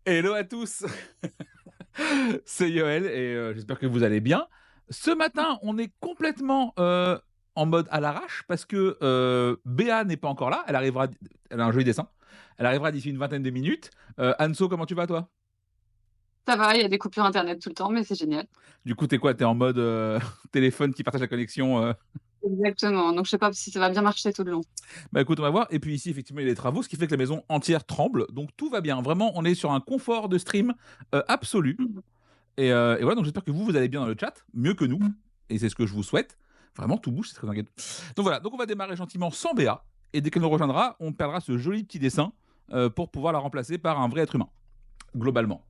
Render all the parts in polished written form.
Hello à tous, c'est Yoël et j'espère que vous allez bien. Ce matin, on est complètement, en mode à l'arrache parce que, Béa n'est pas encore là. Elle a un joli dessin. Elle arrivera d'ici une vingtaine de minutes. Anso, comment tu vas toi? Ça va, il y a des coupures internet tout le temps, mais c'est génial. Du coup, tu es quoi? Tu es en mode, téléphone qui partage la connexion, Exactement, donc je sais pas si ça va bien marcher tout le long. Bah, écoute, on va voir et puis ici, effectivement, il y a des travaux, ce qui fait que la maison entière tremble, donc tout va bien. Vraiment, on est sur un confort de stream, absolu. Mmh. Et voilà, donc j'espère que vous allez bien dans le chat, mieux que nous, et c'est ce que je vous souhaite. Vraiment, tout bouge, c'est très inquiétant. Donc voilà, donc on va démarrer gentiment sans Béa, et dès qu'elle nous rejoindra, on perdra ce joli petit dessin pour pouvoir la remplacer par un vrai être humain, globalement.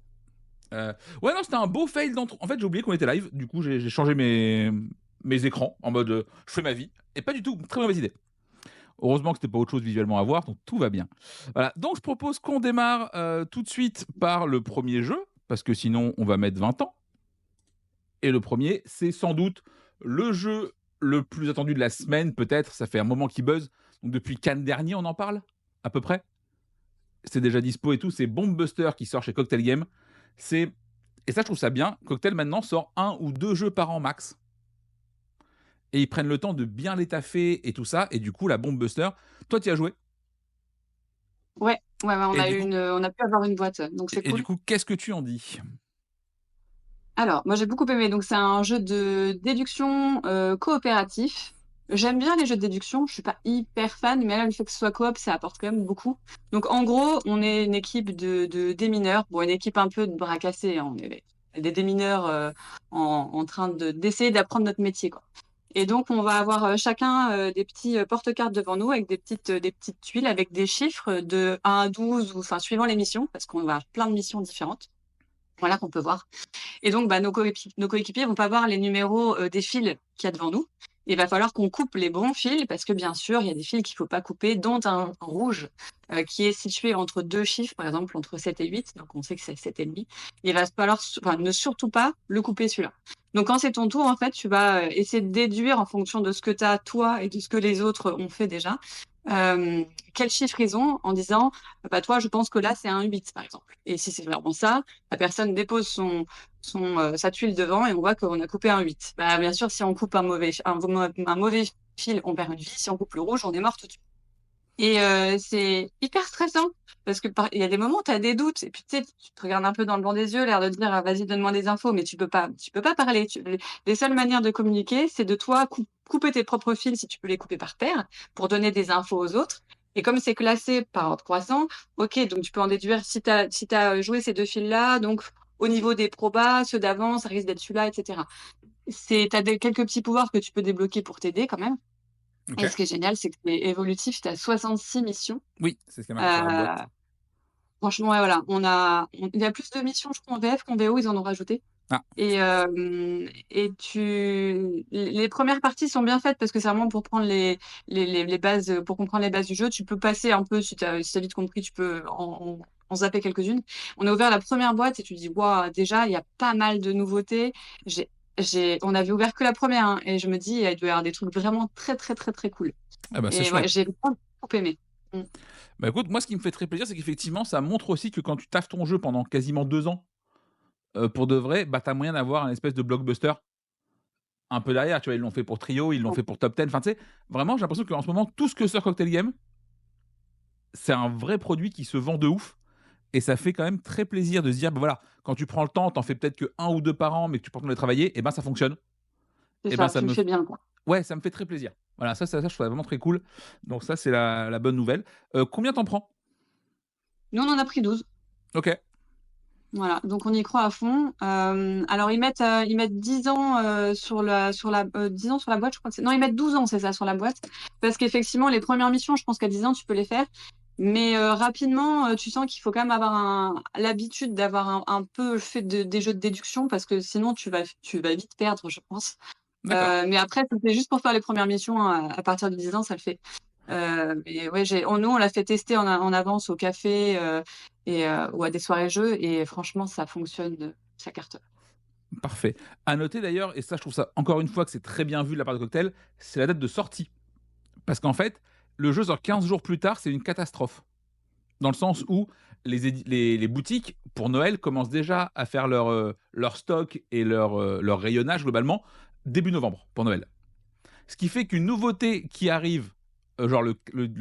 Euh, ouais, non, c'était un beau fail d'entre. En fait, j'ai oublié qu'on était live, du coup, j'ai changé mes écrans en mode je fais ma vie, et pas du tout, très mauvaise idée. Heureusement que c'était pas autre chose visuellement à voir, donc tout va bien. Voilà, donc je propose qu'on démarre tout de suite par le premier jeu, parce que sinon on va mettre 20 ans. Et le premier, c'est sans doute le jeu le plus attendu de la semaine, peut-être. Ça fait un moment qu'il buzz. Donc depuis Cannes dernier, on en parle, à peu près. C'est déjà dispo et tout. C'est Bomb Buster qui sort chez Cocktail Game. C'est et ça, je trouve ça bien. Cocktail maintenant sort un ou deux jeux par an max. Et ils prennent le temps de bien les taffer et tout ça. Et du coup, la Bomb Buster, toi, tu y as joué. Ouais, ouais, ouais, Et du coup, on a pu avoir une boîte, donc c'est et du cool. coup, qu'est-ce que tu en dis? Alors, moi j'ai beaucoup aimé, donc c'est un jeu de déduction, coopératif. J'aime bien les jeux de déduction, je suis pas hyper fan, mais là, le fait que ce soit coop, ça apporte quand même beaucoup. Donc en gros, on est une équipe de démineurs, bon une équipe un peu de bras cassés, hein, on est des démineurs, en train d'essayer d'apprendre notre métier, quoi. Et donc on va avoir, chacun, des petits, porte-cartes devant nous avec des petites tuiles avec des chiffres de 1 à 12 ou enfin suivant les missions, parce qu'on va avoir plein de missions différentes, voilà, qu'on peut voir. Et donc, bah, nos coéquipiers vont pas voir les numéros, des fils qu'il y a devant nous. Il va falloir qu'on coupe les bons fils parce que, bien sûr, il y a des fils qu'il faut pas couper, dont un rouge, qui est situé entre 2 chiffres, par exemple entre 7 et 8, donc on sait que c'est 7 et demi. Il va falloir enfin, ne surtout pas le couper celui-là. Donc quand c'est ton tour, en fait, tu vas, essayer de déduire en fonction de ce que tu as toi et de ce que les autres ont fait déjà, quels chiffres ils ont en disant: «Bah, toi, je pense que là, c'est un 8 par exemple. Et si c'est vraiment ça, la personne dépose sa tuile devant et on voit qu'on a coupé un 8. Bah, bien sûr, si on coupe un mauvais fil, on perd une vie. Si on coupe le rouge, on est mort tout de suite. Et c'est hyper stressant parce que il y a des moments où tu as des doutes et puis tu sais, tu te regardes un peu dans le blanc des yeux, l'air de te dire: «Ah vas-y, donne-moi des infos», mais tu peux pas parler. Les seules manières de communiquer, c'est de toi couper tes propres fils si tu peux les couper par terre pour donner des infos aux autres. Et comme c'est classé par ordre croissant, OK, donc tu peux en déduire si tu joué ces 2 fils-là, donc au niveau des probas, ceux d'avant, ça risque d'être celui-là et cetera. Tu as quelques petits pouvoirs que tu peux débloquer pour t'aider quand même. Ok. Et ce qui est génial, c'est que c'est évolutif, tu as 66 missions. Oui, c'est ce qui est marqué sur la Heu, boîte. Franchement, ouais, voilà, il y a plus de missions, je crois, en VF qu'en VO, ils en ont rajouté. Ah, Et les premières parties sont bien faites parce que c'est vraiment pour prendre les bases, pour comprendre les bases du jeu. Tu peux passer un peu si tu as vite compris, tu peux en zapper quelques-unes. On a ouvert la première boîte et tu dis: «Waouh, déjà, il y a pas mal de nouveautés». On avait ouvert que la première, hein, et je me dis: «Il doit y avoir des trucs vraiment très, très, très, très cool». ah bah c'est Et ouais, chouette. j'ai vraiment beaucoup aimé. Mmh. Bah écoute, moi ce qui me fait très plaisir, c'est qu'effectivement, ça montre aussi que quand tu taffes ton jeu pendant quasiment 2 ans, pour de vrai, bah t'as moyen d'avoir un espèce de blockbuster un peu derrière. Tu vois, ils l'ont fait pour Trio, ils l'ont fait pour Top 10. Enfin, tu sais, vraiment, j'ai l'impression qu'en ce moment, tout ce que sort Cocktail Game, c'est un vrai produit qui se vend de ouf. Et ça fait quand même très plaisir de se dire, bah voilà, quand tu prends le temps, t'en fais peut-être que un ou deux par an, mais que tu prends le temps de les travailler, et ben ça fonctionne. C'est Et ben ça, ça tu le me, fais bien, quoi. ouais, ça me fait très plaisir. Voilà, ça, je trouve ça vraiment très cool. Donc ça, c'est la bonne nouvelle. Combien t'en prends? Nous, on en a pris 12. Ok. Voilà, donc on y croit à fond. Alors ils mettent 10 ans, sur la 10 ans sur la boîte, je crois que c'est non, ils mettent 12 ans, c'est ça, sur la boîte. Parce qu'effectivement, les premières missions, je pense qu'à 10 ans, tu peux les faire. Mais rapidement, tu sens qu'il faut quand même avoir l'habitude d'avoir un peu fait des jeux de déduction parce que sinon tu vas vite perdre, je pense. D'accord. Mais après, si c'est juste pour faire les premières missions, à partir de 10 ans, ça le fait. Mais ouais, nous, on l'a fait tester en avance au café, ou à des soirées jeux et franchement, ça fonctionne, ça cartonne. Parfait. À noter d'ailleurs, et ça, je trouve ça encore une fois que c'est très bien vu de la part de Cocktail, c'est la date de sortie. Parce qu'en fait, le jeu sort 15 jours plus tard, c'est une catastrophe. Dans le sens où les boutiques, pour Noël, commencent déjà à faire leur stock et leur rayonnage globalement début novembre, pour Noël. Ce qui fait qu'une nouveauté qui arrive, genre le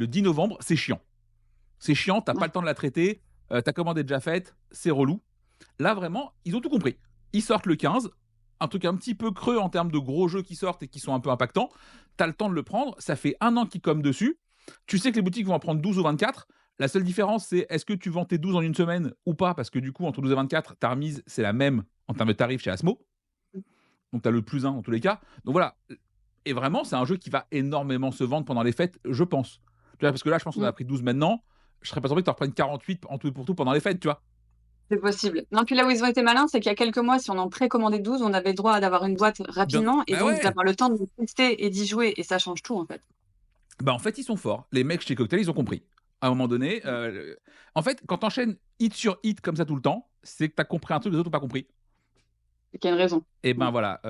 10 novembre, c'est chiant. C'est chiant, tu pas Ouais. le temps de la traiter, ta commande est déjà faite, c'est relou. Là, vraiment, ils ont tout compris. Ils sortent le 15, un truc un petit peu creux en termes de gros jeux qui sortent et qui sont un peu impactants. Tu as le temps de le prendre, ça fait 1 an qu'ils comment dessus. Tu sais que les boutiques vont en prendre 12 ou 24. La seule différence, c'est est-ce que tu vends tes 12 en une semaine ou pas, parce que du coup, entre 12 et 24, ta remise, c'est la même en termes de tarifs chez Asmo. Donc tu as le plus 1 dans tous les cas. Donc voilà. Et vraiment, c'est un jeu qui va énormément se vendre pendant les fêtes, je pense. Tu vois, parce que là, je pense qu'on Mmh. a pris 12 maintenant. Je serais pas surpris que tu en reprennes 48 en tout et pour tout pendant les fêtes, tu vois. C'est possible. Non, puis là où ils ont été malins, c'est qu'il y a quelques mois, si on en précommandait 12, on avait le droit d'avoir une boîte Bien. rapidement et Bah donc ouais. d'avoir le temps de tester et d'y jouer et ça change tout, en fait. Bah en fait, ils sont forts. Les mecs chez Cocktail, ils ont compris. À un moment donné, en fait, quand t'enchaînes hit sur hit comme ça tout le temps, c'est que t'as compris un truc que les autres n'ont pas compris. C'est qu'il y a une raison. Et Mmh. ben voilà,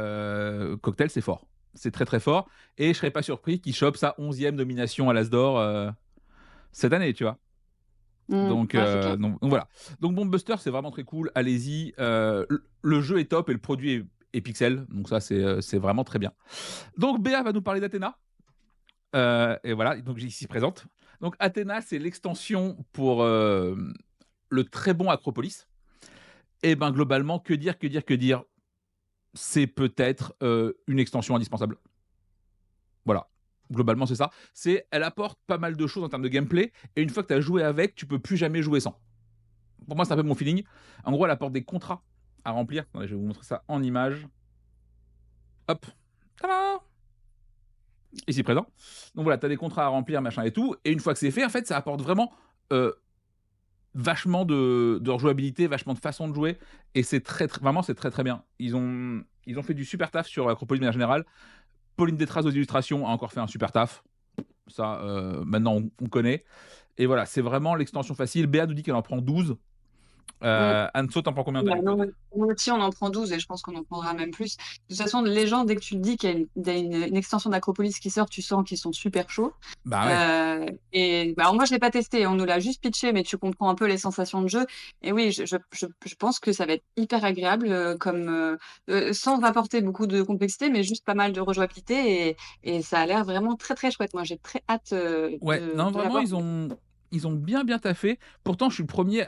Cocktail, c'est fort. C'est très très fort. Et je serais pas surpris qu'il chope sa 11e nomination à l'As d'Or cette année, tu vois. Mmh. Donc, Ouais, c'est clair. donc voilà. Donc Buster, c'est vraiment très cool. Allez-y. Le jeu est top et le produit est pixel. Donc ça, c'est vraiment très bien. Donc Béa va nous parler d'Athéna. Et voilà, donc ici présente. Donc Athéna, c'est l'extension pour le très bon Acropolis. Et ben globalement, que dire, c'est peut-être une extension indispensable. Voilà. Globalement, c'est ça. Elle apporte pas mal de choses en termes de gameplay, et une fois que tu as joué avec, tu peux plus jamais jouer sans. Pour moi, c'est un peu mon feeling. En gros, elle apporte des contrats à remplir. Attendez, je vais vous montrer ça en image. Hop. Tada, ici présent. Donc voilà, tu as des contrats à remplir, machin et tout. Et une fois que c'est fait, en fait, ça apporte vraiment euh, vachement de rejouabilité, vachement de façon de jouer. Et c'est vraiment, c'est très très bien. Ils ont fait du super taf sur Acropolis de manière générale. Pauline Détraz aux illustrations a encore fait un super taf. Ça, maintenant, on connaît. Et voilà, c'est vraiment l'extension facile. Béa nous dit qu'elle en prend 12. Mmh. Anso, t'en prends combien Bah, de nous, côté? nous aussi, on en prend 12 et je pense qu'on en prendra même plus. De toute façon, les gens, dès que tu te dis qu'il y a une extension d'Acropolis qui sort, tu sens qu'ils sont super chauds. Bah ouais. Et bah, alors moi, je l'ai pas testé, on nous l'a juste pitché, mais tu comprends un peu les sensations de jeu. Et oui, je pense que ça va être hyper agréable, sans apporter beaucoup de complexité, mais juste pas mal de rejouabilité. Et ça a l'air vraiment très très chouette. Moi, j'ai très hâte Ouais, non, de vraiment, l'avoir. ils ont bien taffé. Pourtant, je suis le premier.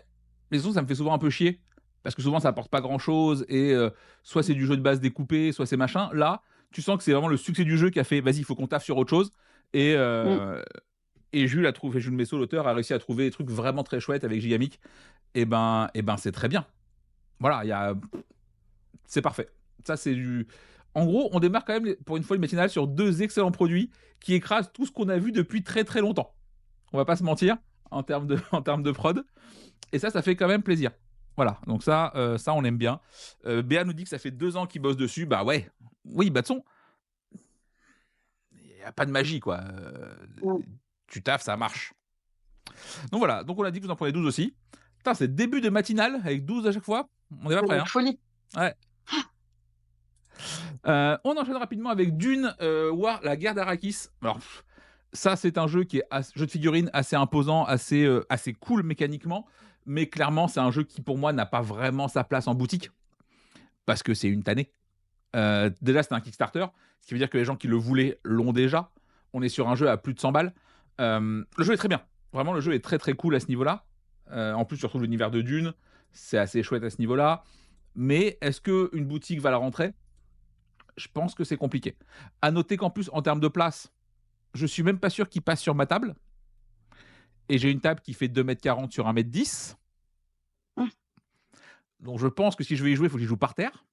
Les autres, ça me fait souvent un peu chier. Parce que souvent, ça apporte pas grand chose. Et soit c'est du jeu de base découpé, soit c'est machin. Là, tu sens que c'est vraiment le succès du jeu qui a fait vas-y, il faut qu'on taffe sur autre chose. Et, Mm. Jules a trouvé, Jules Messot, l'auteur, a réussi à trouver des trucs vraiment très chouettes avec Gigamic. Et ben c'est très bien. Voilà, c'est parfait. Ça, c'est du. En gros, on démarre quand même pour une fois le matinale sur 2 excellents produits qui écrasent tout ce qu'on a vu depuis très très longtemps. On va pas se mentir en termes de, en termes de prod. Et ça fait quand même plaisir. Voilà, donc ça on aime bien. Béa nous dit que ça fait 2 ans qu'il bosse dessus. Bah ouais, oui, bah de son, il n'y a pas de magie quoi. Mm. Tu taffes, ça marche. Donc voilà, donc on a dit que vous en prenez 12 aussi. Putain, c'est début de matinale avec 12 à chaque fois. On est pas C'est prêt, la hein. folie. Ouais. On enchaîne rapidement avec Dune, War, la guerre d'Arrakis. Alors, ça, c'est un jeu qui est jeu de figurines assez imposant, assez cool mécaniquement, mais clairement, c'est un jeu qui, pour moi, n'a pas vraiment sa place en boutique, parce que c'est une tannée. Déjà, c'était un Kickstarter, ce qui veut dire que les gens qui le voulaient l'ont déjà. On est sur un jeu à plus de 100 balles. Le jeu est très bien. Vraiment, le jeu est très très cool à ce niveau-là. En plus, tu retrouves l'univers de Dune. C'est assez chouette à ce niveau-là. Mais est-ce qu'une boutique va la rentrer? Je pense que c'est compliqué. À noter qu'en plus, en termes de place, je suis même pas sûr qu'il passe sur ma table. Et j'ai une table qui fait 2,40 m sur 1,10 m. Mm. Donc je pense que si je veux y jouer, il faut que j'y joue par terre.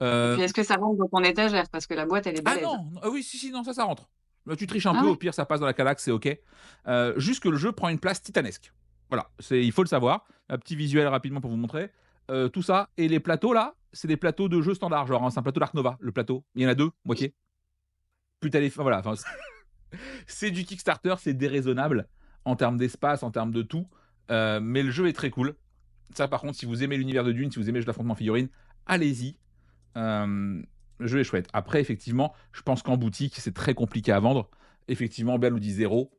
Et Euh, puis, est-ce que ça rentre dans ton étagère? Parce que la boîte, elle est Ah balèze. non, oui, si, non, ça rentre. Là, tu triches un Ah peu, au ouais? pire, ça passe dans la calax, c'est ok. Juste que le jeu prend une place titanesque. Voilà, il faut le savoir. Un petit visuel rapidement pour vous montrer. Tout ça. Et les plateaux, là, c'est des plateaux de jeux standard. Genre, hein, c'est un plateau d'Ark Nova, le plateau. Il y en a 2, moitié. Plus t'as les. Voilà, enfin, c'est du Kickstarter, c'est déraisonnable en termes d'espace, en termes de tout. Mais le jeu est très cool. Ça, par contre, si vous aimez l'univers de Dune, si vous aimez le jeu d'affrontement figurine, allez-y. Le jeu est chouette. Après, effectivement, je pense qu'en boutique, c'est très compliqué à vendre. Effectivement, Belle nous dit 0.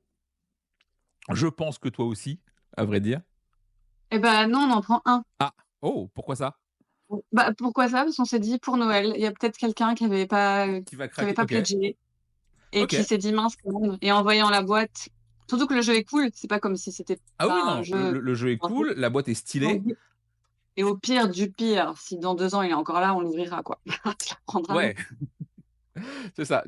Je pense que toi aussi, à vrai dire. Eh ben non, on en prend un. Ah, oh, pourquoi ça? Bah, pourquoi ça? Parce qu'on s'est dit pour Noël, il y a peut-être quelqu'un Qui va qui avait craquer? pas Ok, pledgé et qui ok. s'est dit: «Mince quand même» et en voyant la boîte surtout que le jeu est cool, c'est pas comme si c'était Ah oui, pas un non, le, jeu le- le jeu est cool, la boîte est stylée. et au pire du pire, si dans 2 ans il est encore là, on l'ouvrira quoi. Tu la prendras, non? Ouais, c'est ça.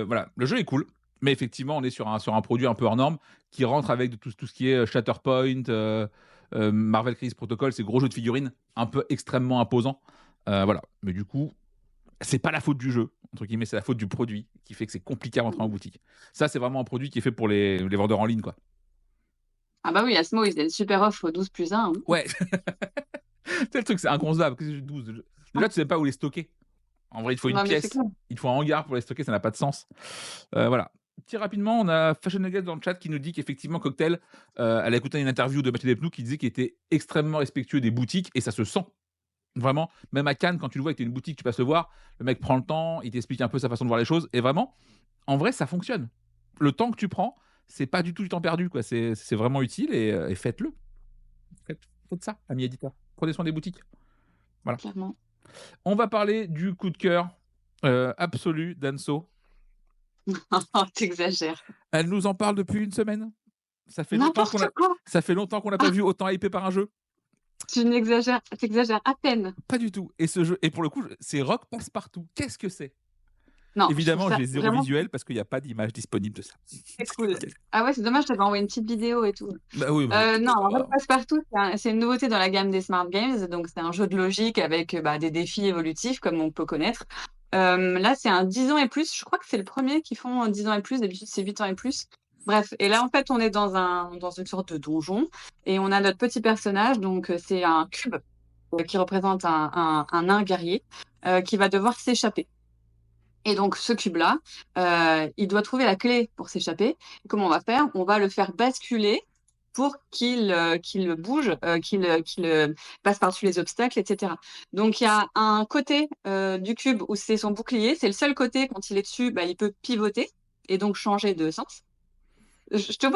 Voilà, le jeu est cool, mais effectivement, on est sur un produit un peu hors norme qui rentre avec tout ce qui est Shatterpoint, Marvel Crisis Protocol, ces gros jeux de figurines un peu extrêmement imposants. Voilà, mais du coup, c'est pas la faute du jeu, entre guillemets, c'est la faute du produit qui fait que c'est compliqué à rentrer en boutique. Ça, c'est vraiment un produit qui est fait pour les vendeurs en ligne, quoi. Ah bah oui, Asmo, ils faisaient une super offre 12+1, hein. Ouais, c'est le truc, c'est inconcevable. Qu'est-ce que 12? Déjà, tu sais pas où les stocker. En vrai, il te faut une Non mais c'est pièce, clair. il te faut un hangar pour les stocker, ça n'a pas de sens. Voilà. Petit rapidement, on a Fashion Nugget dans le chat qui nous dit qu'effectivement, Cocktail, elle a écouté une interview de Mathieu Despnous qui disait qu'il était extrêmement respectueux des boutiques et ça se sent. Vraiment, même à Cannes, quand tu le vois, que tu une boutique, tu passes le voir, le mec prend le temps, il t'explique un peu sa façon de voir les choses et vraiment, en vrai, ça fonctionne. Le temps que tu prends, c'est pas du tout du temps perdu, quoi. C'est vraiment utile et faites-le. Faites ça, amis éditeurs. Prenez soin des boutiques. Voilà. Clairement. On va parler du coup de cœur absolu d'Anso. Tu exagères. Elle nous en parle depuis une semaine. Ça fait longtemps qu'on N'importe a, quoi! ça fait longtemps qu'on n'a pas Ah, vu autant hypé par un jeu. tu exagères à peine. Pas du tout. Et ce jeu, et pour le coup, c'est Rock Passe-Partout. Qu'est-ce que c'est? Non, je trouve Évidemment, ça j'ai zéro vraiment visuel parce qu'il n'y a pas d'image disponible de ça. très cool. Ah ouais, c'est dommage, je t'avais envoyé une petite vidéo et tout. Bah oui, Non, en fait, Passepartout, c'est une nouveauté dans la gamme des Smart Games. Donc, c'est un jeu de logique avec bah, des défis évolutifs, comme on peut connaître. Là, c'est un 10 ans et plus. Je crois que c'est le premier qui font 10 ans et plus. D'habitude, c'est 8 ans et plus. Bref, et là, en fait, on est dans une sorte de donjon et on a notre petit personnage. Donc, c'est un cube qui représente un nain guerrier qui va devoir s'échapper. Et donc, ce cube-là, il doit trouver la clé pour s'échapper. Comment on va faire? On va le faire basculer pour qu'il bouge, qu'il passe par-dessus les obstacles, etc. Donc, il y a un côté du cube où c'est son bouclier. C'est le seul côté, quand il est dessus, bah, il peut pivoter et donc changer de sens. Tu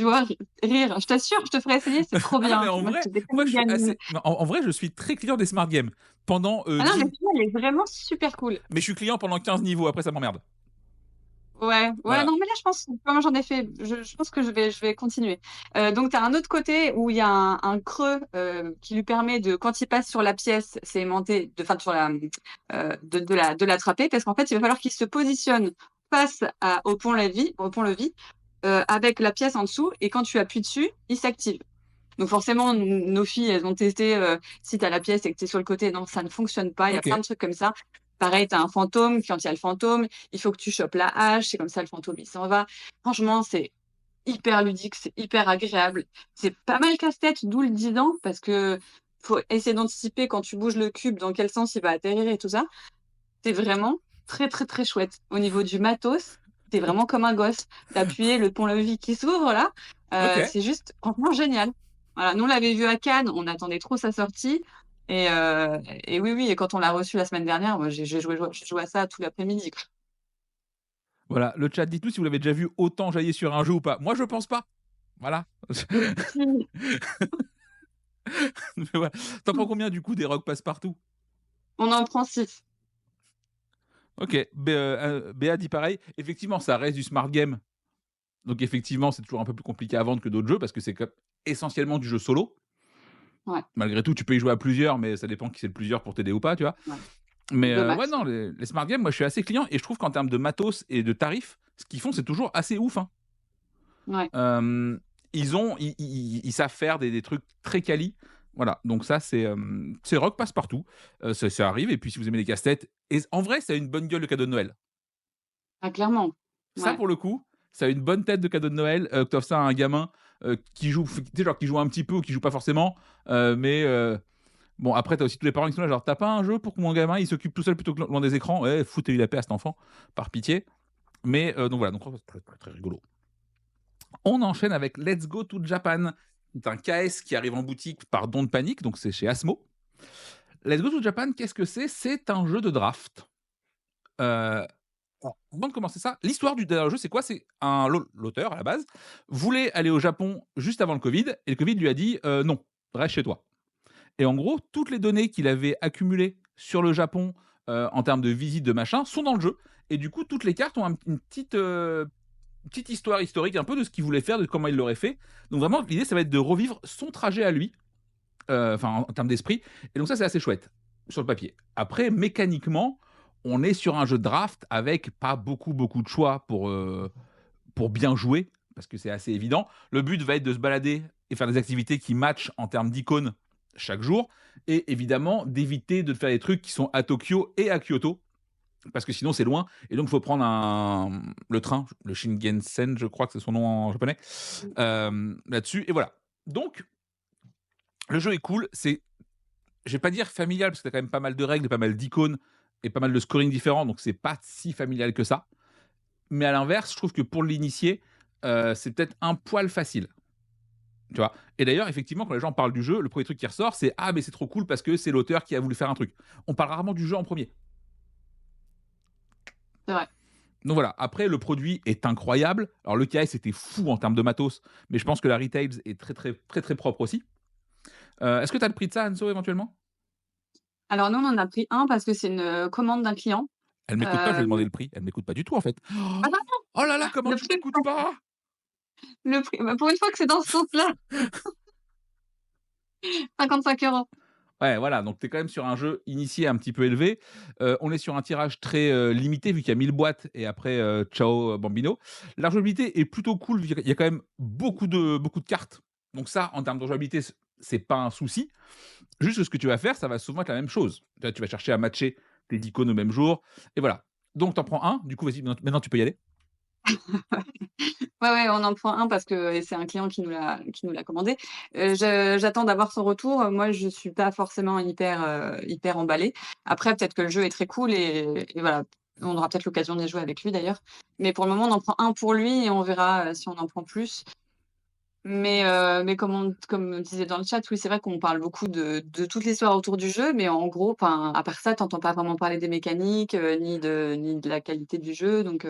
vois rire. Je t'assure, je te ferai essayer, c'est trop Ah, mais bien. en Moi, vrai, j'étais comme moi, une je suis gamine. assez. En vrai, je suis très client des smart games. Pendant Ah non, 10. mais celui-là, il est vraiment super cool. Mais je suis client pendant 15 niveaux. Après, ça m'emmerde. Ouais, ouais, Voilà. non, mais là, je pense, comme j'en ai fait, je pense que je vais continuer. Donc, tu as un autre côté où il y a un creux qui lui permet de, quand il passe sur la pièce, c'est aimanté, enfin, sur de l'attraper, parce qu'en fait, il va falloir qu'il se positionne face au pont-levis, avec la pièce en dessous, et quand tu appuies dessus, il s'active. Donc forcément, nos filles, elles ont testé si tu as la pièce et que tu es sur le côté. Non, ça ne fonctionne pas. Il y a Ok. plein de trucs comme ça. Pareil, tu as un fantôme. Quand il y a le fantôme, il faut que tu chopes la hache. C'est comme ça, le fantôme, il s'en va. Franchement, c'est hyper ludique, c'est hyper agréable. C'est pas mal casse-tête, d'où le 10 ans, parce que faut essayer d'anticiper quand tu bouges le cube, dans quel sens il va atterrir et tout ça. C'est vraiment très, très, très chouette. Au niveau du matos, c'est vraiment comme un gosse. D'appuyer le pont-levis qui s'ouvre là, Ok. c'est juste franchement génial. Voilà, nous on l'avait vu à Cannes, on attendait trop sa sortie. Et oui, oui, et quand on l'a reçu la semaine dernière, moi j'ai joué à ça tout l'après-midi, quoi. Voilà. Le chat, dites-nous si vous l'avez déjà vu autant jaillir sur un jeu ou pas. Moi, je pense pas. Voilà. Si. Mais voilà. T'en prends combien du coup des Rock Passe-Partout? On en prend 6. Ok. Béa dit pareil. Effectivement, ça reste du smart game. Donc effectivement, c'est toujours un peu plus compliqué à vendre que d'autres jeux parce que c'est essentiellement du jeu solo. Ouais, Malgré tout, tu peux y jouer à plusieurs, mais ça dépend qui c'est le plusieurs pour t'aider ou pas, tu vois. ouais. Mais Deux ouais, max, non, ouais. les smart games, moi je suis assez client et je trouve qu'en termes de matos et de tarifs, ce qu'ils font, c'est toujours assez ouf, hein. Ouais. Euh, ils savent faire des trucs très quali. Voilà, donc ça, c'est Rock Passe-Partout. Ça arrive, et puis si vous aimez les casse-têtes, et en vrai, ça a une bonne gueule de cadeau de Noël. Ah, clairement. Ça, Ouais. pour le coup, ça a une bonne tête de cadeau de Noël. Que t'offres ça à un gamin qui joue, tu sais, genre qui joue un petit peu ou qui joue pas forcément, mais bon, après, t'as aussi tous les parents qui sont là, genre, t'as pas un jeu pour que mon gamin il s'occupe tout seul plutôt que loin des écrans? Ouais, foutez-lui la paix à cet enfant, par pitié. Mais donc voilà, donc c'est très, très, très rigolo. On enchaîne avec Let's Go to Japan. C'est un KS qui arrive en boutique par Don de Panique, donc c'est chez Asmo. Let's Go to Japan, qu'est-ce que c'est? C'est un jeu de draft. Euh, Avant de commencer ça, l'histoire du dernier jeu, c'est quoi? C'est l'auteur, à la base, voulait aller au Japon juste avant le Covid et le Covid lui a dit: Non, reste chez toi». Et en gros, toutes les données qu'il avait accumulées sur le Japon, en termes de visites, de machin, sont dans le jeu et du coup, toutes les cartes ont une petite histoire historique un peu de ce qu'il voulait faire, de comment il l'aurait fait. Donc vraiment, l'idée, ça va être de revivre son trajet à lui, enfin en termes d'esprit. Et donc ça, c'est assez chouette sur le papier. Après, mécaniquement, on est sur un jeu de draft avec pas beaucoup, beaucoup de choix pour bien jouer, parce que c'est assez évident. Le but va être de se balader et faire des activités qui matchent en termes d'icônes chaque jour, et évidemment d'éviter de faire des trucs qui sont à Tokyo et à Kyoto, parce que sinon c'est loin, et donc il faut prendre le train, le Shinkansen, je crois que c'est son nom en japonais, là-dessus, et voilà. Donc, le jeu est cool, je vais pas dire familial, parce que t'as quand même pas mal de règles, pas mal d'icônes, et pas mal de scoring différents, donc c'est pas si familial que ça. Mais à l'inverse, je trouve que pour l'initier, c'est peut-être un poil facile. Tu vois? Et d'ailleurs, effectivement, quand les gens parlent du jeu, le premier truc qui ressort, c'est ah, mais c'est trop cool parce que c'est l'auteur qui a voulu faire un truc. On parle rarement du jeu en premier. C'est vrai. Donc voilà. Après, le produit est incroyable. Alors, le KS était fou en termes de matos, mais je pense que la retail est très, très, très, très propre aussi. Est-ce que tu as le prix de ça, Anso, éventuellement? Alors nous, on en a pris un parce que c'est une, commande d'un client. Elle m'écoute pas, je vais demander Hem, le prix. Elle m'écoute pas du tout, en fait. ah non, Oh là là, comment le tu prix m'écoutes pas? le prix bah, pour une fois que c'est dans ce sens-là, 55 €. Ouais, voilà, donc tu es quand même sur un jeu initié un petit peu élevé. On est sur un tirage très, limité vu qu'il y a 1000 boîtes et après, ciao, bambino. La rejouabilité est plutôt cool vu qu'il y a quand même beaucoup de cartes. Donc ça, en termes de rejouabilité, c'est pas un souci. Juste que ce que tu vas faire, ça va souvent être la même chose. Tu vas chercher à matcher tes icônes au même jour et voilà. Donc tu en prends un, du coup, vas-y, maintenant tu peux y aller. Ouais, ouais, on en prend un parce que et c'est un client qui nous l'a commandé. J'attends d'avoir son retour. Moi, je suis pas forcément hyper emballée. Après, peut-être que le jeu est très cool et voilà, on aura peut-être l'occasion d'y jouer avec lui d'ailleurs. Mais pour le moment, on en prend un pour lui et on verra, si on en prend plus. Mais comme on disait dans le chat, oui, c'est vrai qu'on parle beaucoup de toute l'histoire autour du jeu, mais en gros, enfin, à part ça, tu entends pas vraiment parler des mécaniques, ni de la qualité du jeu, donc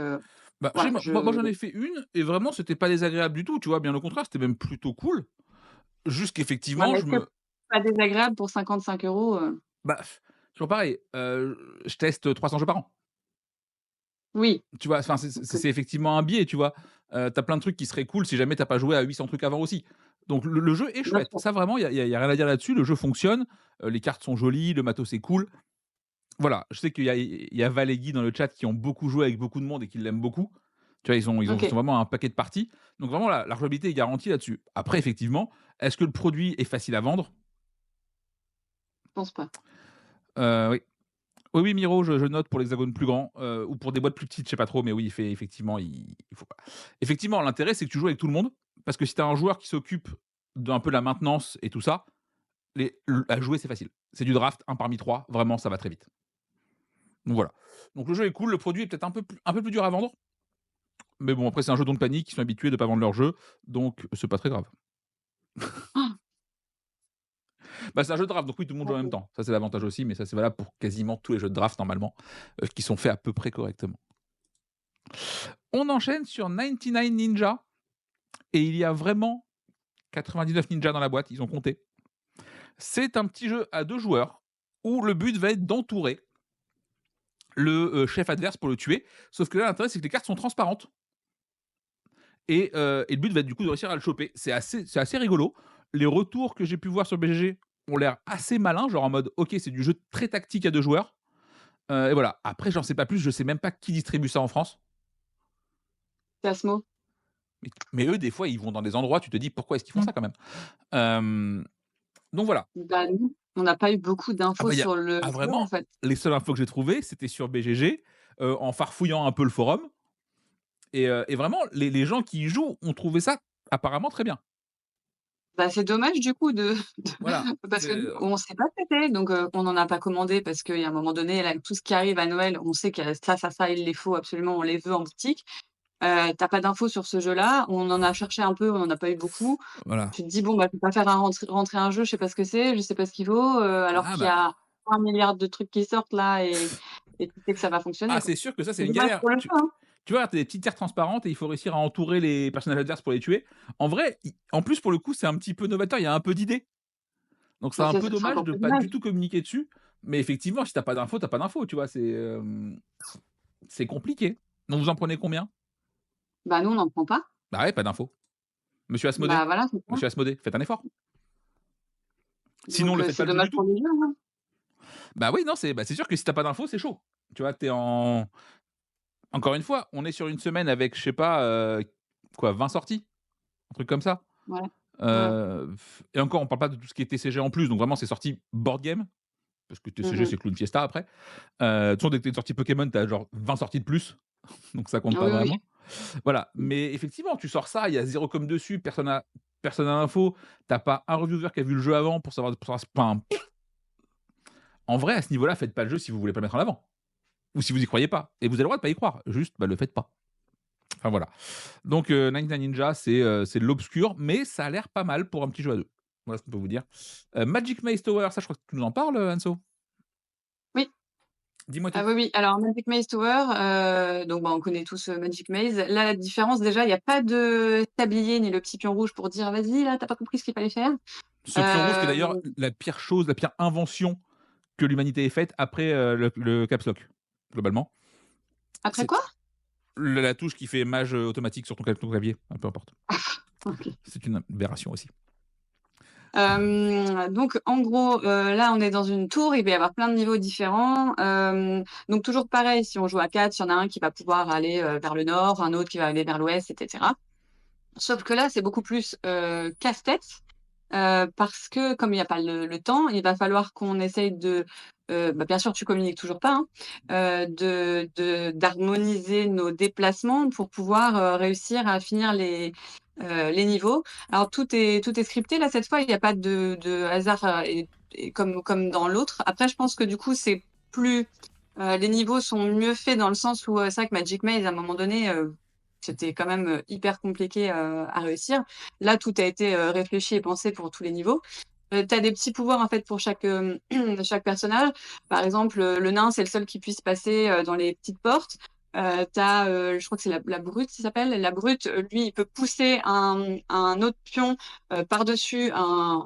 Bah, je sais, voilà, moi, j'en ai fait une et vraiment, c'était pas désagréable du tout, tu vois? Bien au contraire, c'était même plutôt cool. Juste ouais, qu'effectivement, mais je est-ce que me pas désagréable pour 55 €, bah, toujours pareil, je teste 300 jeux par an. oui, Tu vois? Enfin, donc c'est effectivement un biais, tu vois? Tu plein de trucs qui seraient cool si jamais t'as pas joué à 800 trucs avant aussi. Donc le jeu est bien chouette. sûr. Ça vraiment, il y a rien à dire là-dessus. Le jeu fonctionne, les cartes sont jolies, le matos est cool. Voilà, je sais qu'il y a Val et Guy dans le chat qui ont beaucoup joué avec beaucoup de monde et qui l'aiment beaucoup. Tu vois? Ils sont OK, vraiment à un paquet de parties. Donc vraiment la rejouabilité est garantie là-dessus. Après effectivement, est-ce que le produit est facile à vendre? je pense pas. Oui. Oui, oui, Miro, je note pour l'hexagone plus grand, ou pour des boîtes plus petites, je sais pas trop, mais oui, il faut pas. Effectivement, l'intérêt, c'est que tu joues avec tout le monde, parce que si tu as un joueur qui s'occupe d'un peu de la maintenance et tout ça, à jouer, c'est facile. C'est du draft, un parmi 3, vraiment, ça va très vite. Donc voilà. Donc le jeu est cool, le produit est peut-être un peu plus dur à vendre, mais bon, après, c'est un jeu Don't Panic, qui sont habitués de pas vendre leur jeu, donc c'est pas très grave. Ah! Bah, c'est un jeu de draft, donc oui, tout le monde joue en même OK. temps. Ça, c'est l'avantage aussi, mais ça, c'est valable pour quasiment tous les jeux de draft, normalement, qui sont faits à peu près correctement. On enchaîne sur 99 Ninja. Et il y a vraiment 99 ninjas dans la boîte, ils ont compté. C'est un petit jeu à 2 joueurs où le but va être d'entourer le, chef adverse pour le tuer. Sauf que là, l'intérêt, c'est que les cartes sont transparentes et le but va être du coup de réussir à le choper. C'est assez rigolo. Les retours que j'ai pu voir sur BGG ont l'air assez malins, genre en mode: «OK, c'est du jeu très tactique à 2 joueurs», et voilà. Après, j'en sais pas plus, je sais même pas qui distribue ça en France. Tasmo? Mais eux, des fois, ils vont dans des endroits, tu te dis: «Pourquoi est-ce qu'ils font ça quand même?» Hem, donc voilà. Bah, nous, on n'a pas eu beaucoup Ah d'infos bah, sur le jeu, en vraiment, fait. les seules infos que j'ai trouvées, c'était sur BGG, en farfouillant un peu le forum et vraiment les gens qui y jouent ont trouvé ça apparemment très bien. Bah, c'est dommage du coup de Voilà, parce que nous, on sait pas ce que c'est, donc on n'en a pas commandé parce qu'il y a un moment donné, là, tout ce qui arrive à Noël, on sait que ça, il les faut absolument, on les veut en boutique. Tu pas d'infos sur ce jeu-là, on en a cherché un peu, on en a pas eu beaucoup. voilà. Tu te dis: «Bon, bah, je peux pas faire rentrer un jeu, je sais pas ce que c'est, je sais pas ce qu'il vaut», alors Ah qu'il y bah, a 1 milliard de trucs qui sortent là et et tu sais que ça va fonctionner, Ah, quoi. c'est sûr que ça, c'est C'est une dommage galère. pour le jeu, hein. Tu vois, tu des petites terres transparentes et il faut réussir à entourer les personnages adverses pour les tuer. En vrai, en plus, pour le coup, c'est un petit peu novateur, il y a un peu d'idées. Donc c'est Bah, un c'est peu c'est dommage encore de plus pas dommage. du tout communiquer dessus. Mais effectivement, si t'as pas d'infos, t'as pas d'infos, tu vois? C'est compliqué. Donc vous en prenez combien? Bah, nous, on n'en prend pas. Bah ouais, pas d'infos. Monsieur Bah, Asmodée, voilà, c'est ça. monsieur Asmodée, faites un effort. Sinon, Donc le faites c'est pas le jeu dommage du pour tout. les jeux, hein. Bah oui, non, c'est sûr que si t'as pas d'infos, c'est chaud. Tu vois, tu en encore une fois, on est sur une semaine avec, je sais pas, quoi, 20 sorties? Un truc comme ça? Ouais, ouais. Et encore, on parle pas de tout ce qui est TCG en plus, donc vraiment c'est sorti board game, parce que Mmh TCG mh. c'est Clown Fiesta après. Toujours dès que tu sorti Pokémon, tu as genre 20 sorties de plus, donc ça compte pas Oui, oui. vraiment. Voilà, mais effectivement, tu sors ça, il y a 0 com dessus, personne a l'info, tu as pas un reviewer qui a vu le jeu avant pour savoir enfin, en vrai, à ce niveau-là, faites pas le jeu si vous voulez pas le mettre en avant, ou si vous y croyez pas, et vous avez le droit de pas y croire, juste, bah, le faites pas. Enfin voilà. Donc 99 Ninja, c'est de l'obscur, mais ça a l'air pas mal pour un petit jeu à 2. Voilà ce qu'on peut vous dire. Magic Maze Tower, ça je crois que tu nous en parles, Anso? Oui. Dis-moi Ah tout. oui, oui. Alors Magic Maze Tower, donc bah, on connaît tous, Magic Maze. Là, la différence déjà, il y a pas de tablier ni le petit pion rouge pour dire: «Vas-y là, tu as pas compris ce qu'il fallait faire». Ce pion rouge qui est d'ailleurs Hem, la pire chose, la pire invention que l'humanité ait faite après, le caps lock, globalement. après C'est quoi? la touche qui fait mage, automatique sur ton clavier, peu importe. OK. C'est une aberration aussi. Donc en gros, là, on est dans une tour, il va y avoir plein de niveaux différents. Donc toujours pareil, si on joue à 4, il y en a un qui va pouvoir aller, vers le nord, un autre qui va aller vers l'ouest, et cetera. Sauf que là, c'est beaucoup plus, casse-tête, parce que comme il y a pas le temps, il va falloir qu'on essaye de, bah, bien sûr, tu communiques toujours pas, hein, d'harmoniser nos déplacements pour pouvoir, réussir à finir les niveaux. Alors tout est scripté là, cette fois, il y a pas de hasard, et comme dans l'autre. Après, je pense que du coup, c'est plus, les niveaux sont mieux faits dans le sens où, c'est vrai que Magic Maze, à un moment donné, c'était quand même, hyper compliqué, à réussir. Là, tout a été, réfléchi et pensé pour tous les niveaux. Tu as des petits pouvoirs, en fait, pour chaque, chaque personnage. Par exemple, le nain, c'est le seul qui puisse passer, dans les petites portes. Tu as, je crois que c'est la brute, ça s'appelle. La brute, lui, il peut pousser un autre pion, par-dessus un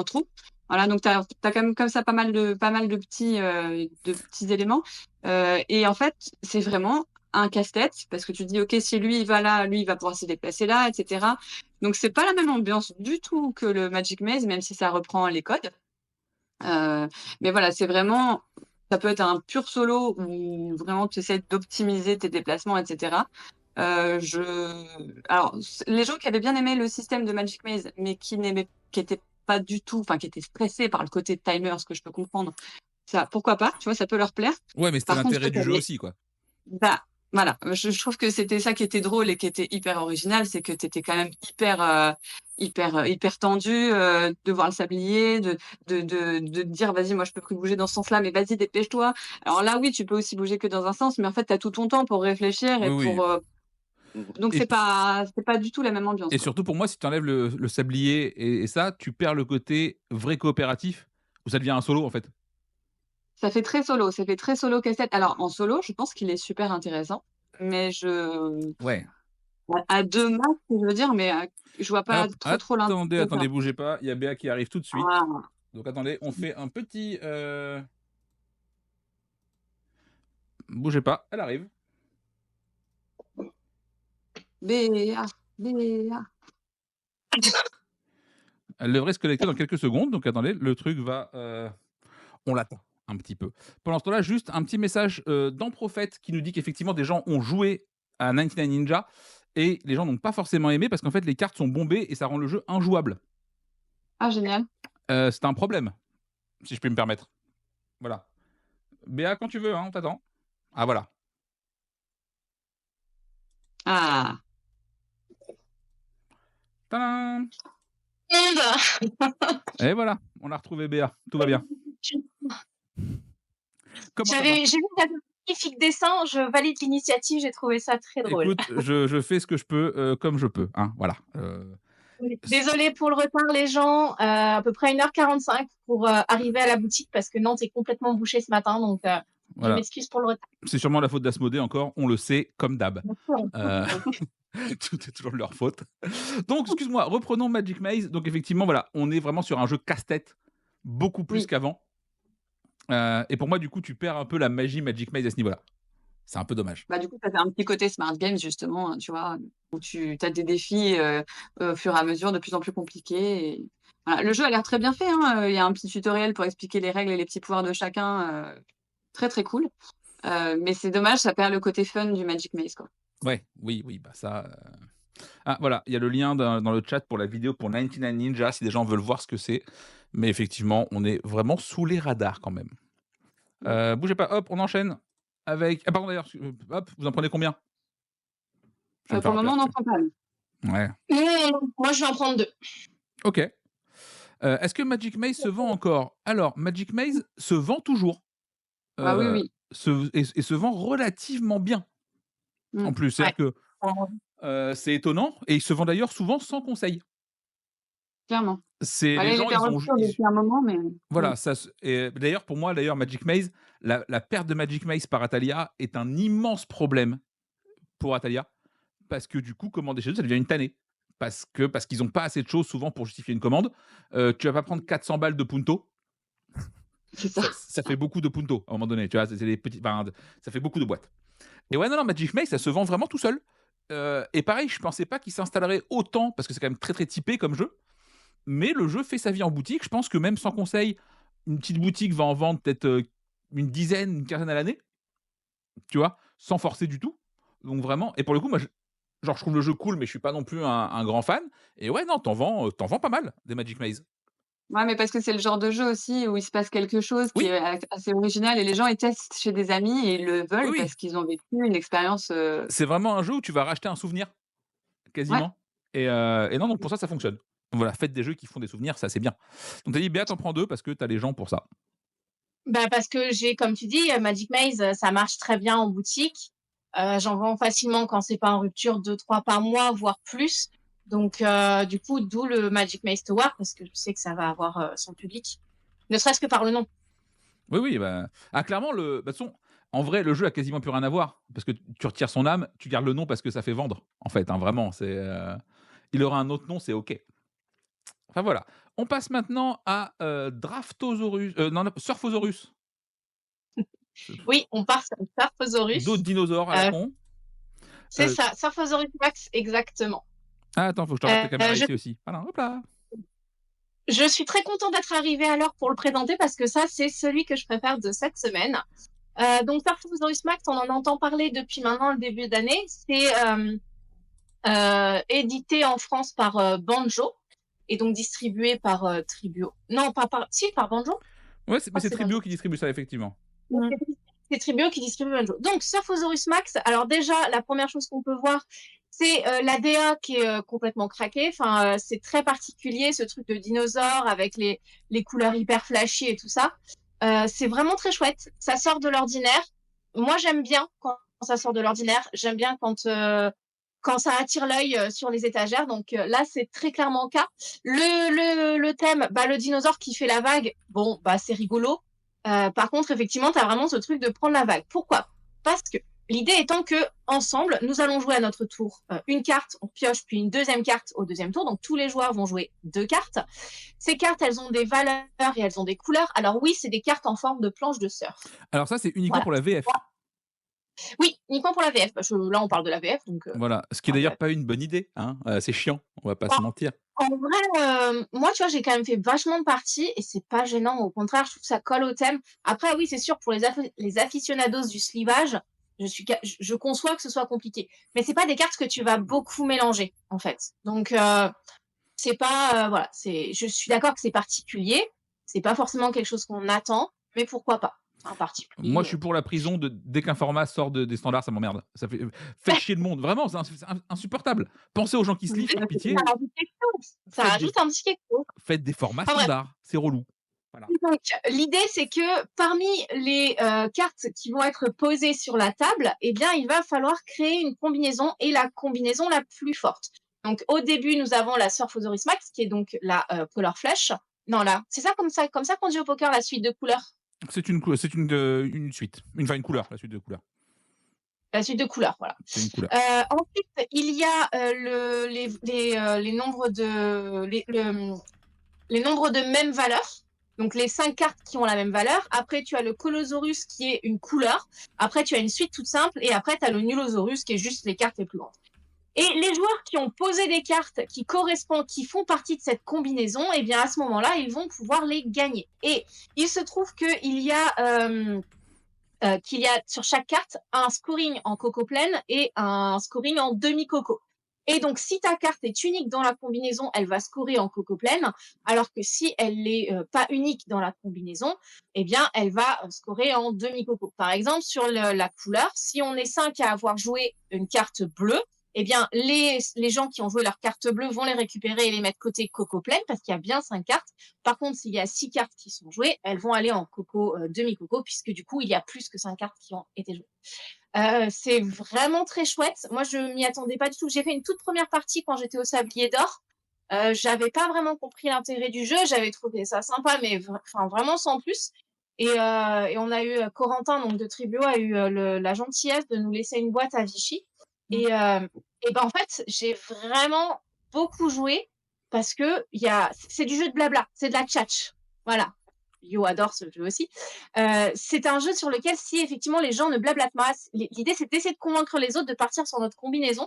trou. Voilà, donc tu as quand même comme ça pas mal de petits éléments. Et en fait, c'est vraiment un casse-tête parce que tu te dis: «OK, si lui, il va là, lui, il va pouvoir se déplacer là, et cetera». Donc c'est pas la même ambiance du tout que le Magic Maze, même si ça reprend les codes. Heu, mais voilà, c'est vraiment ça peut être un pur solo où vraiment tu essaies d'optimiser tes déplacements, et cetera. Je alors les gens qui avaient bien aimé le système de Magic Maze, mais qui étaient pas du tout enfin qui étaient stressés par le côté timer, ce que je peux comprendre, ça pourquoi pas, tu vois? Ça peut leur plaire. Ouais, mais c'était Par contre, l'intérêt ceux qui du jeu avaient aussi, quoi. bah, voilà, je trouve que c'était ça qui était drôle et qui était hyper original, c'est que tu étais quand même hyper tendu, de voir le sablier, de te dire: «Vas-y, moi je peux plus bouger dans ce sens-là, mais vas-y dépêche-toi». Alors là, oui, tu peux aussi bouger que dans un sens, mais en fait, tu as tout ton temps pour réfléchir Oui, et oui. pour, donc Et c'est pas du tout la même ambiance, et quoi. surtout pour moi, si tu enlèves le sablier et ça, tu perds le côté vrai coopératif où ça devient un solo, en fait. Ça fait très solo casse-tête. Alors en solo, je pense qu'il est super intéressant, mais Ouais. à 2 max, je veux dire, mais je vois pas Hop, trop l'intérêt de ça. attendez, bougez pas, il y a Béa qui arrive tout de suite. Ah, Donc attendez, on fait un petit, bougez pas, elle arrive. Béa, Béa. Elle devrait se connecter dans quelques secondes, donc attendez, le truc va, on l'attend un petit peu. Pendant ce temps-là, juste un petit message, dans Prophète qui nous dit qu'effectivement des gens ont joué à 99 Ninja et les gens n'ont pas forcément aimé parce qu'en fait les cartes sont bombées et ça rend le jeu injouable. Ah génial. C'est un problème, si je puis me permettre. Voilà. Béa, quand tu veux, hein, on t'attend. Ah voilà. Ah. Tadam! Monde. Et voilà, on a retrouvé Béa, tout va bien. Comment ça va? J'ai vu un magnifique dessin, je valide l'initiative, j'ai trouvé ça très drôle. Écoute, je fais ce que je peux, comme je peux, hein, voilà, Oui. c Désolée pour le retard les gens, à peu près 1h45 pour, arriver à la boutique parce que Nantes est complètement bouchée ce matin donc Je Voilà. m'excuse pour le retard. C'est sûrement la faute d'Asmodée encore, on le sait, comme d'hab. Heu, tout est toujours de leur faute. Donc excuse-moi, reprenons Magic Maze. Donc effectivement, voilà, on est vraiment sur un jeu casse-tête, beaucoup plus Oui. qu'avant. Et pour moi, du coup, tu perds un peu la magie Magic Maze à ce niveau-là. C'est un peu dommage. Bah, du coup, ça fait un petit côté smart games justement, tu vois? Où tu as des défis, au fur et à mesure de plus en plus compliqués et voilà. Le jeu a l'air très bien fait, hein, il y a un petit tutoriel pour expliquer les règles et les petits pouvoirs de chacun, très, très cool. Mais c'est dommage, ça perd le côté fun du Magic Maze, quoi. Ouais, oui, oui, bah ça, ah voilà, il y a le lien dans le chat pour la vidéo pour 99 Ninja si des gens veulent voir ce que c'est. Mais effectivement, on est vraiment sous les radars quand même. Mmh. Bougez pas, hop, on enchaîne avec ah pardon d'ailleurs, hop, vous en prenez combien? Je viens de me faire Pour le moment, on interrompre. n'en prend pas, nous. Ouais, Non, moi, je vais en prendre 2. OK. Est-ce que Magic Maze se vend encore? Alors, Magic Maze se vend toujours, Ah oui, oui. et se vend relativement bien, Mmh. en plus. Ouais. C'est-à-dire que, c'est étonnant et il se vend d'ailleurs souvent sans conseil. Clairement. C'est Bah, les là, il gens, était en ils ont rupture depuis un moment, mais voilà, ça se et d'ailleurs, pour moi, d'ailleurs, Magic Maze, la perte de Magic Maze par Atalia est un immense problème pour Atalia, parce que du coup, commander chez eux, ça devient une tannée. Parce qu'ils ont pas assez de choses souvent pour justifier une commande. Tu vas pas prendre 400 balles de Punto, c'est ça. ça fait beaucoup de Punto à un moment donné, tu vois? C'est des petits enfin, ça fait beaucoup de boîtes. Et ouais, non, non, Magic Maze, ça se vend vraiment tout seul. Et pareil, je pensais pas qu'il s'installerait autant, parce que c'est quand même très, très typé comme jeu, mais le jeu fait sa vie en boutique. Je pense que même sans conseil, une petite boutique va en vendre peut-être, une dizaine, une quinzaine à l'année, tu vois? Sans forcer du tout. Donc vraiment et pour le coup, moi, je trouve le jeu cool, mais je suis pas non plus un grand fan et ouais, non, t'en vends pas mal des Magic Maze. Ouais, mais parce que c'est le genre de jeu aussi où il se passe quelque chose qui Oui, est assez original et les gens, ils testent chez des amis et ils le oui, veulent oui, parce qu'ils ont vécu une expérience, c'est vraiment un jeu où tu vas racheter un souvenir, ouais. quasiment et non, donc pour ça, ça fonctionne. Donc voilà, faites des jeux qui font des souvenirs, ça, c'est bien. Donc tu as dit: «Béat, t'en prends 2 parce que tu as les gens pour ça». Bah, parce que j'ai comme tu dis, Magic Maze, ça marche très bien en boutique. J'en vends facilement quand c'est pas en rupture 2-3 par mois, voire plus. Donc du coup, d'où le Magic Maze Tower parce que je sais que ça va avoir, son public. Ne serait-ce que par le nom. Oui, oui, bah, ah clairement de toute façon, en vrai, le jeu a quasiment plus rien à voir parce que tu retires son âme, tu gardes le nom parce que ça fait vendre, en fait, hein, vraiment, il aura un autre nom, c'est OK. Enfin voilà. On passe maintenant à, Draftosaurus, non, non, Surfosaurus. Ce Oui, on part sur D'autres Surfosaurus. dinosaures à la Heu, con. c'est Heu, ça, Surfosaurus Max, exactement. ah attends, faut que je te remette la caméra Je ici aussi. Voilà, hop là. je suis très contente d'être arrivée à l'heure pour le présenter parce que ça, c'est celui que je préfère de cette semaine. Donc Surfosaurus Max, on en entend parler depuis maintenant le début d'année. C'est, édité en France par, Banjo et donc distribué par, Tribio. Non, pas par si, par Banjo? Ouais, Je mais crois que c'est c'est Tribio Banjo. qui distribue ça effectivement. Donc Mmh. c'est Tribio qui distribue Banjo. Donc Surfosaurus Max, alors déjà, la première chose qu'on peut voir, c'est, la DA qui est, complètement craquée. Enfin, c'est très particulier ce truc de dinosaure avec les couleurs hyper flashy et tout ça. C'est vraiment très chouette. Ça sort de l'ordinaire. Moi, j'aime bien quand ça sort de l'ordinaire. J'aime bien quand ça attire l'œil, sur les étagères. Donc, là, c'est très clairement le cas. Le thème, bah, le dinosaure qui fait la vague, bon, bah, c'est rigolo. Par contre, effectivement, tu as vraiment ce truc de prendre la vague. Pourquoi? Parce que l'idée étant que ensemble, nous allons jouer à notre tour une carte, on pioche, puis une deuxième carte au deuxième tour. Donc tous les joueurs vont jouer 2 cartes. Ces cartes, elles ont des valeurs et elles ont des couleurs. Alors oui, c'est des cartes en forme de planche de surf. Alors ça, c'est uniquement Voilà. pour la VF. Oui, uniquement pour la VF. Parce que là, on parle de la VF, donc Voilà, ce qui est on d'ailleurs va pas une bonne idée, hein, c'est chiant, on va pas se en mentir. en vrai, moi, tu vois, j'ai quand même fait vachement de parties et c'est pas gênant. Au contraire, je trouve que ça colle au thème. Après, oui, c'est sûr, pour les aficionados du slivage, je conçois que ce soit compliqué. Mais c'est pas des cartes que tu vas beaucoup mélanger, en fait. Donc, c'est pas, voilà, je suis d'accord que c'est particulier. C'est pas forcément quelque chose qu'on attend, mais pourquoi pas? Un parti Moi, pris. je suis pour la prison dès qu'un format sort des standards, ça m'emmerde. Ça fait faites chier le monde, vraiment, c'est insupportable. Pensez aux gens qui se livrent, par Ça pitié, rajoute quelque chose. Ça faites des rajoute un petit quelque chose. faites des formats Enfin bref. standards, c'est relou. Voilà. Donc, l'idée, c'est que parmi les cartes qui vont être posées sur la table, eh bien, il va falloir créer une combinaison et la combinaison la plus forte. Donc, au début, nous avons la Surfosaurus Max, qui est donc la couleur flèche. Non, là, c'est ça comme ça qu'on dit au poker, la suite de couleurs. C'est une suite. Enfin, une couleur, la suite de couleurs. La suite de couleurs, voilà. C'est une couleur. Ensuite, il y a les nombres les nombres de même valeur. Donc, les 5 cartes qui ont la même valeur. Après, tu as le Colosaurus qui est une couleur. Après, tu as une suite toute simple. Et après, tu as le Nulosaurus qui est juste les cartes les plus grandes. Et les joueurs qui ont posé des cartes qui correspondent, qui font partie de cette combinaison, eh bien, à ce moment-là, ils vont pouvoir les gagner. Et il se trouve qu'il y a sur chaque carte un scoring en coco pleine et un scoring en demi-coco. Et donc, si ta carte est unique dans la combinaison, elle va scorer en coco pleine, alors que si elle n'est pas unique dans la combinaison, eh bien, elle va scorer en demi-coco. Par exemple, sur la couleur, si on est 5 à avoir joué une carte bleue, eh bien, les gens qui ont joué leur carte bleue vont les récupérer et les mettre côté coco pleine parce qu'il y a bien 5 cartes. Par contre, s'il y a 6 cartes qui sont jouées, elles vont aller en coco demi-coco puisque du coup, il y a plus que 5 cartes qui ont été jouées. C'est vraiment très chouette. Moi, je m'y attendais pas du tout. J'ai fait une toute première partie quand j'étais au Sablier d'Or. J'avais pas vraiment compris l'intérêt du jeu. J'avais trouvé ça sympa, mais vraiment sans plus. Et on a eu Corentin, donc de Tribio, a eu la gentillesse de nous laisser une boîte à Vichy. Et ben en fait, j'ai vraiment beaucoup joué parce que c'est du jeu de blabla, c'est de la tchatch. Voilà. Yo adore ce jeu aussi. C'est un jeu sur lequel, si effectivement les gens ne blablatent pas, l'idée c'est d'essayer de convaincre les autres de partir sur notre combinaison.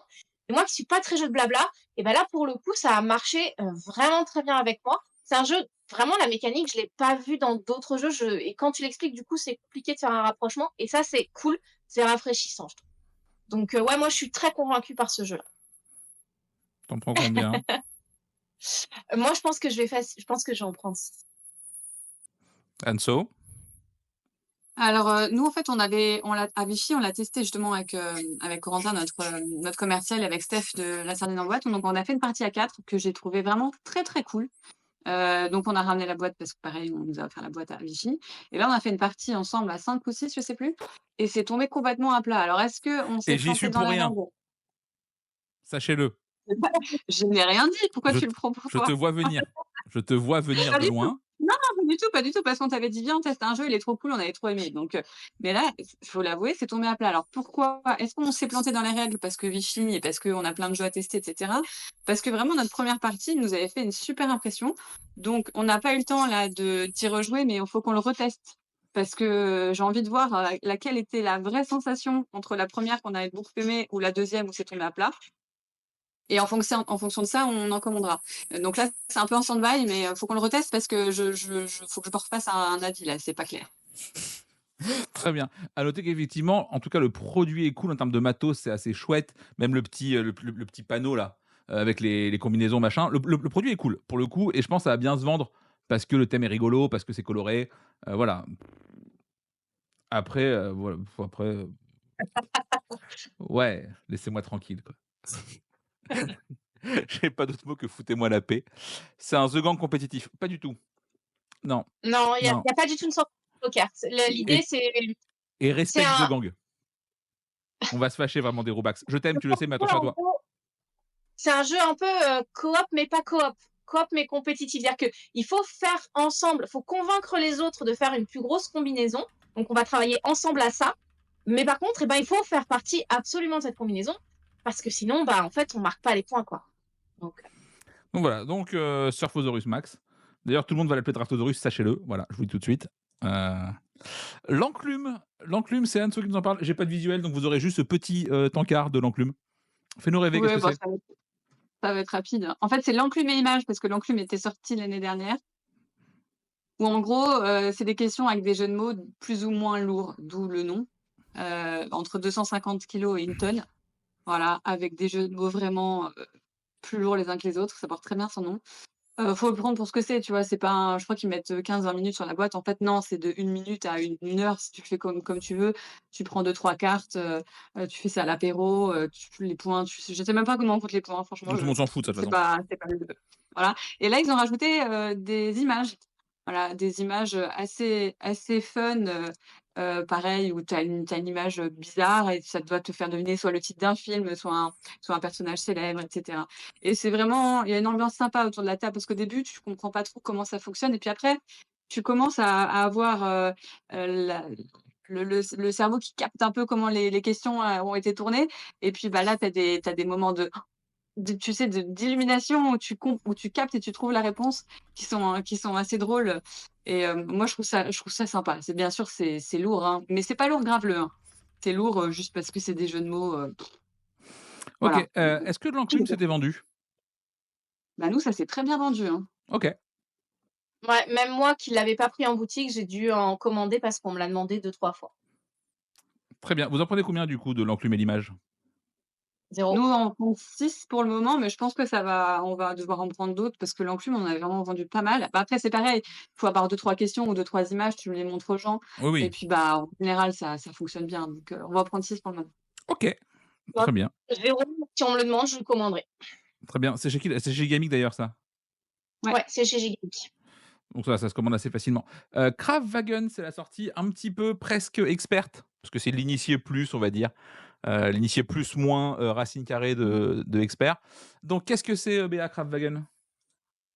Et moi qui suis pas très jeu de blabla, et ben là pour le coup ça a marché vraiment très bien avec moi. C'est un jeu, vraiment la mécanique, je l'ai pas vu dans d'autres jeux. Et quand tu l'expliques, du coup, c'est compliqué de faire un rapprochement. Et ça, c'est cool, c'est rafraîchissant, je trouve. Donc ouais, moi je suis très convaincue par ce jeu-là. T'en prends combien? Moi je pense que je vais en prendre 6. Anso? Alors, nous, en fait, à Vichy, on l'a testé justement avec Corentin, notre commercial, et avec Steph de La Sardine en boîte. Donc, on a fait une partie à 4 que j'ai trouvé vraiment très, très cool. Donc, on a ramené la boîte parce que pareil, on nous a offert la boîte à Vichy. Et là, on a fait une partie ensemble à 5 ou 6, je sais plus. Et c'est tombé complètement à plat. Alors, est-ce qu'on s'est Et j'y suis planté dans pour la rien. règle? Sachez-le. Je n'ai rien dit. Pourquoi Je tu le prends pour Je toi? te vois venir. Je te vois venir Pas de du tout. loin. Non, pas du tout, parce qu'on t'avait dit: «Viens, on teste un jeu, il est trop cool», on avait trop aimé. Donc, mais là, il faut l'avouer, c'est tombé à plat. Alors pourquoi? Est-ce qu'on s'est planté dans les règles parce que Vichy et parce qu'on a plein de jeux à tester, et cetera? Parce que vraiment notre première partie nous avait fait une super impression. Donc on n'a pas eu le temps là d'y rejouer, mais il faut qu'on le reteste. Parce que j'ai envie de voir, laquelle était la vraie sensation entre la première qu'on avait beaucoup aimée ou la deuxième où c'est tombé à plat. Et en fonction de ça, on en commandera. Donc là, c'est un peu en stand-by, mais faut qu'on le reteste parce que faut que je me refasse un avis là, c'est pas clair. Très bien. À noter qu'effectivement, en tout cas, le produit est cool en termes de matos, c'est assez chouette. Même le petit panneau là, avec les combinaisons machin. Le produit est cool pour le coup, et je pense que ça va bien se vendre parce que le thème est rigolo, parce que c'est coloré. Voilà. Après, voilà. Ouais, laissez-moi tranquille, quoi. J'ai pas d'autre mot que foutez-moi la paix. C'est un The Gang compétitif. Pas du tout. Non, Non, il y non. a pas du tout une sorte de poker. L'idée, Et, et c'est respecte The Gang. On va se fâcher vraiment des Robux. Je t'aime, tu le sais, mais attention à toi. c'est un jeu un peu coop, mais pas coop. Coop, mais compétitif. C'est-à-dire qu'il faut faire ensemble, il faut convaincre les autres de faire une plus grosse combinaison. Donc, on va travailler ensemble à ça. Mais par contre, il faut faire partie absolument de cette combinaison. Parce que sinon, en fait, on marque pas les points, quoi. Donc voilà, donc Surfosaurus Max. D'ailleurs, tout le monde va l'appeler Draftosaurus, sachez-le. Voilà, je vous le dis tout de suite. L'enclume, c'est Anso qui nous en parle. J'ai pas de visuel, donc vous aurez juste ce petit tankard de l'enclume. Fais-nous rêver, Ouais, qu'est-ce que c'est? ça va être rapide. En fait, c'est l'enclume et image parce que l'enclume était sorti l'année dernière. Où en gros, c'est des questions avec des jeux de mots plus ou moins lourds, d'où le nom. Entre 250 kilos et 1 tonne. Voilà, avec des jeux de mots vraiment, plus lourds les uns que les autres, ça porte très bien son nom. Faut le prendre pour ce que c'est, tu vois? C'est pas je crois qu'ils mettent, 15-20 minutes sur la boîte. En fait, non, c'est de 1 minute à 1 heure si tu le fais comme tu veux. Tu prends 2-3 cartes, tu fais ça à l'apéro, les points, je sais même pas comment on compte les points, franchement, Tout le monde s'en fout de toute façon. c'est pas le voilà. Et là, ils ont rajouté, des images. Voilà, des images, assez fun, pareil, où tu as une image, bizarre et ça doit te faire deviner soit le titre d'un film, soit un personnage célèbre, et cetera. Et c'est vraiment il y a une ambiance sympa autour de la table parce qu'au début, tu comprends pas trop comment ça fonctionne et puis après, tu commences à avoir, la le cerveau qui capte un peu comment les questions, ont été tournées et puis, bah, là, tu as des moments tu sais, d'illumination où tu captes et tu trouves la réponse qui sont assez drôles et moi je trouve ça sympa. C'est bien sûr, c'est lourd, hein, mais c'est pas lourd graveleux, hein. C'est lourd, juste parce que c'est des jeux de mots, OK, voilà. est-ce que l'enclume s'était vendu? Bah, nous, ça s'est très bien vendu, hein. OK, Ouais, même moi qui l'avais pas pris en boutique, j'ai dû en commander parce qu'on me l'a demandé 2 3 fois. très bien. Vous en prenez combien du coup de l'enclume et l'image? 0. Nous, on en prend 6 pour le moment, mais je pense que ça va on va devoir en prendre d'autres parce que l'enclume, on en avait vraiment vendu pas mal. Bah, après, c'est pareil, il faut avoir 2 3 questions ou 2 3 images, tu les montres aux gens Oui, et oui. puis, bah, en général, ça fonctionne bien donc on va en prendre 6 pour le moment. OK, Hop, très bien, 0, si on me le demande, je le commanderai. très bien. C'est chez qui? C'est chez Gamic d'ailleurs ça? Ouais. Ouais, c'est chez Gigamic. Donc ça se commande assez facilement. Kraftwagen, c'est la sortie un petit peu presque experte, parce que c'est l'initié plus, on va dire. L'initié plus moins, racine carrée de expert. Donc qu'est-ce que c'est, BA Kraftwagen?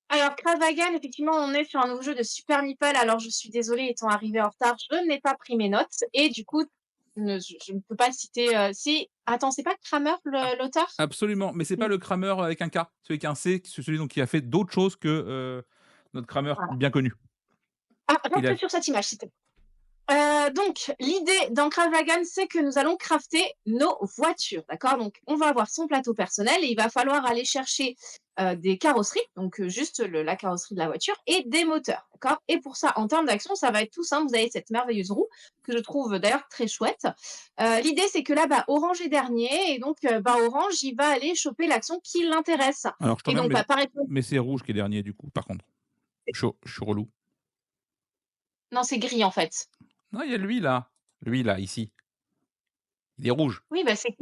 Alors Cravagan, effectivement, on est sur un nouveau jeu de Super Meeple. Alors je suis désolée, étant arrivée en retard, je n'ai pas pris mes notes et du coup, je ne peux pas citer, si attends, c'est pas Kramer l'auteur? Absolument, mais c'est pas Mmh. le Kramer avec un K, celui avec un C, c'est celui donc qui a fait d'autres choses que, notre Kramer Voilà. bien connu. Ah, Il a reste sur cette image, s'il te plaît. Donc l'idée dans Cravagan, c'est que nous allons crafter nos voitures, d'accord? Donc on va avoir son plateau personnel et il va falloir aller chercher, des carrosseries, donc juste la carrosserie de la voiture et des moteurs, d'accord? Et pour ça, en termes d'action, ça va être tout simple. Vous avez cette merveilleuse roue que je trouve d'ailleurs très chouette. L'idée, c'est que là, bah, Orange est dernier et donc bah, Orange, il va aller choper l'action qui l'intéresse alors je et t'emmerde, donc bah, par exemple mais c'est rouge qui est dernier du coup, par contre. Je suis relou. non, c'est gris, en fait. Non, il y a lui là, ici, il est rouge. Oui, bah, c'est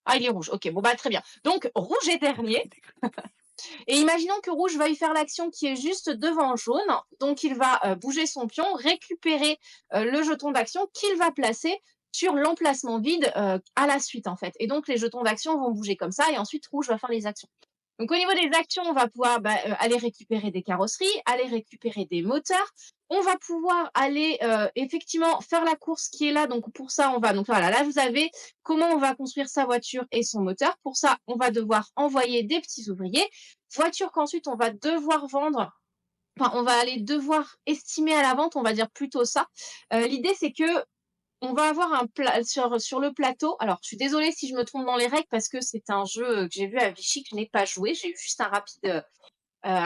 ah, il est rouge. OK, bon, bah, très bien. Donc rouge est Il est gris, dernier. il est gris. Et imaginons que rouge veuille faire l'action qui est juste devant jaune, donc il va bouger son pion, récupérer le jeton d'action qu'il va placer sur l'emplacement vide à la suite en fait. Et donc les jetons d'action vont bouger comme ça et ensuite rouge va faire les actions. Donc au niveau des actions, on va pouvoir aller récupérer des carrosseries, aller récupérer des moteurs. On va pouvoir aller effectivement faire la course qui est là. Donc pour ça, on va donc voilà, là vous avez comment on va construire sa voiture et son moteur. Pour ça, on va devoir envoyer des petits ouvriers. Voiture qu'ensuite on va devoir vendre. Enfin, on va aller devoir estimer à la vente, on va dire plutôt ça. L'idée, c'est que on va avoir sur le plateau. Alors, je suis désolée si je me trompe dans les règles parce que c'est un jeu que j'ai vu à Vichy que je n'ai pas joué. J'ai eu juste un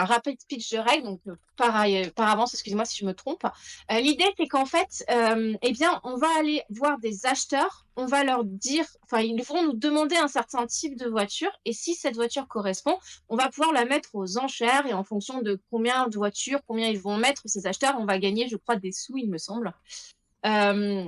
rapide speech de règles, donc par avance, excusez-moi si je me trompe. L'idée, c'est qu'en fait, eh bien, on va aller voir des acheteurs, on va leur dire, enfin, ils vont nous demander un certain type de voiture, et si cette voiture correspond, on va pouvoir la mettre aux enchères, et en fonction de combien de voitures, combien ils vont mettre ces acheteurs, on va gagner, je crois, des sous, il me semble. Euh,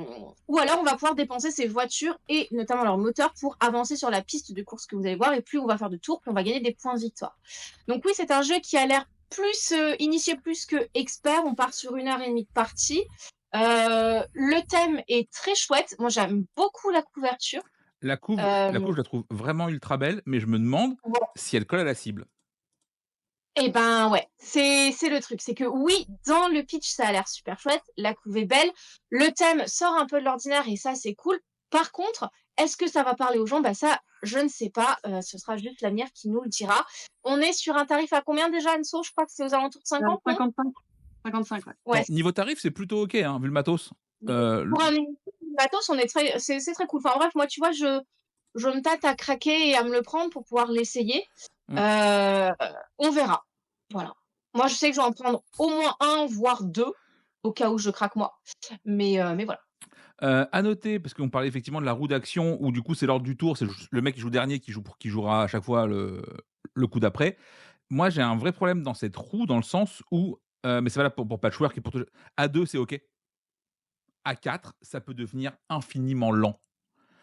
ou alors on va pouvoir dépenser ces voitures et notamment leur moteur pour avancer sur la piste de course que vous allez voir et plus on va faire de tours, plus on va gagner des points de victoire. Donc oui, c'est un jeu qui a l'air plus initié plus que expert. On part sur 1 heure et demie de partie. Le thème est très chouette. Moi, j'aime beaucoup la couverture. La couve, Euh, je la trouve vraiment ultra belle, mais je me demande bon, si elle colle à la cible. eh ben ouais, c'est le truc. C'est que oui, dans le pitch, ça a l'air super chouette. La couve est belle. Le thème sort un peu de l'ordinaire et ça, c'est cool. Par contre, est-ce que ça va parler aux gens? Bah ça, je ne sais pas. Ce sera juste l'avenir qui nous le dira. On est sur un tarif à combien déjà, Anso? Je crois que c'est aux alentours de 50, non? 55, 55, ouais. Ouais. Bon, niveau tarif, c'est plutôt OK, hein, vu le matos. L Pour un matos, on est c'est très cool. Enfin bref, moi, tu vois, je me tâte à craquer et à me le prendre pour pouvoir l'essayer. mmh, Euh, on verra. Voilà. Moi, je sais que je vais en prendre au moins un, voire deux, au cas où je craque moi. Mais voilà. à noter, parce qu'on parlait effectivement de la roue d'action où du coup, c'est l'ordre du tour, c'est juste le mec qui joue dernier qui jouera à chaque fois le coup d'après. Moi, j'ai un vrai problème dans cette roue, dans le sens où, mais c'est valable pour Patchwork et pour tout à 2, c'est OK. À 4, ça peut devenir infiniment lent.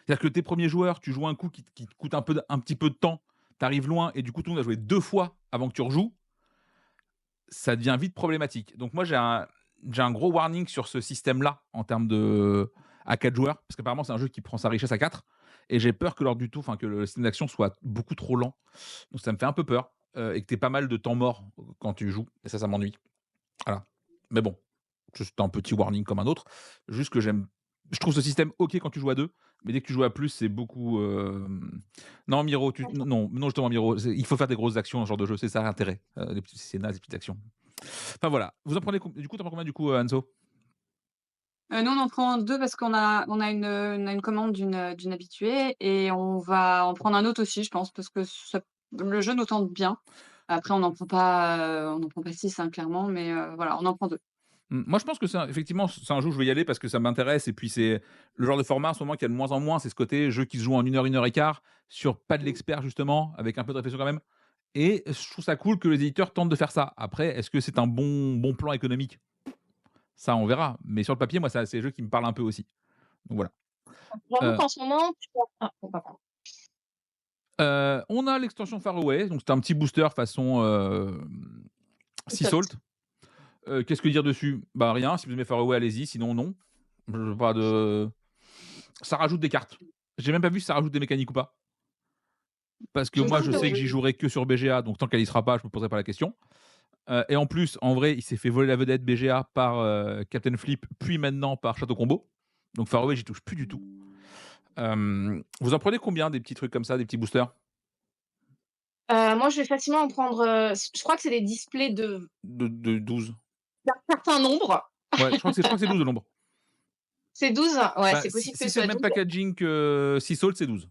C'est-à-dire que tes premiers joueurs, tu joues un coup qui te coûte un petit peu de temps, tu arrives loin et du coup, tout le monde a joué 2 fois avant que tu rejoues, ça devient vite problématique. Donc moi, j'ai un gros warning sur ce système-là en termes de à 4 joueurs, parce qu'apparemment, c'est un jeu qui prend sa richesse à 4 et j'ai peur que lors du tour, enfin que le système d'action soit beaucoup trop lent. Donc ça me fait un peu peur, et que tu aies pas mal de temps mort quand tu joues et ça m'ennuie. Voilà. Mais bon. C'est un petit warning comme un autre. Juste que je trouve ce système OK quand tu joues à 2, mais dès que tu joues à plus, c'est beaucoup, non Miro, non justement Miro, il faut faire des grosses actions dans ce genre de jeu, c'est ça l'intérêt, c'est naze les petites actions. Enfin voilà, vous en prenez du coup, tu en prends combien du coup, Anso? Nous, on en prend 2 parce qu'on a une commande d'une habituée et on va en prendre un autre aussi, je pense, parce que le jeu nous tente bien. Après, on n'en prend pas 6, hein, clairement, mais voilà, on en prend 2. Moi je pense que effectivement, c'est un jeu où je vais y aller parce que ça m'intéresse et puis c'est le genre de format en ce moment qu'il y a de moins en moins, c'est ce côté jeu qui se joue en 1 heure et quart sur pas de l'expert justement, avec un peu de réflexion quand même et je trouve ça cool que les éditeurs tentent de faire ça. Après, est-ce que c'est un bon plan économique? Ça, on verra, mais sur le papier, moi, c'est des jeux qui me parlent un peu aussi. Donc voilà. J'avoue Heu qu'en ce moment, pardon. on a l'extension Far Away, donc c'est un petit booster façon, Sea Salt. Qu'est-ce que dire dessus? Bah, rien, si vous aimez Far Away, allez-y, sinon non. Pas de Ça rajoute des cartes. J'ai même pas vu si ça rajoute des mécaniques ou pas. Parce que Je moi, pense je que sais que oui. j'y jouerai que sur BGA, donc tant qu'elle y sera pas, je me poserai pas la question. Et en plus, en vrai, il s'est fait voler la vedette BGA par, Captain Flip, puis maintenant par Château Combo. Donc Far Away, j'y touche plus du tout. Vous en prenez combien des petits trucs comme ça, des petits boosters? Moi, je vais facilement en prendre, je crois que c'est des displays De 12. d'un certain nombre. Ouais, je crois que c'est 12 de nombre. C'est 12. Ouais, Bah, c'est si possible que si ce c'est le soit même 12. packaging que Sea Salt, c'est 12.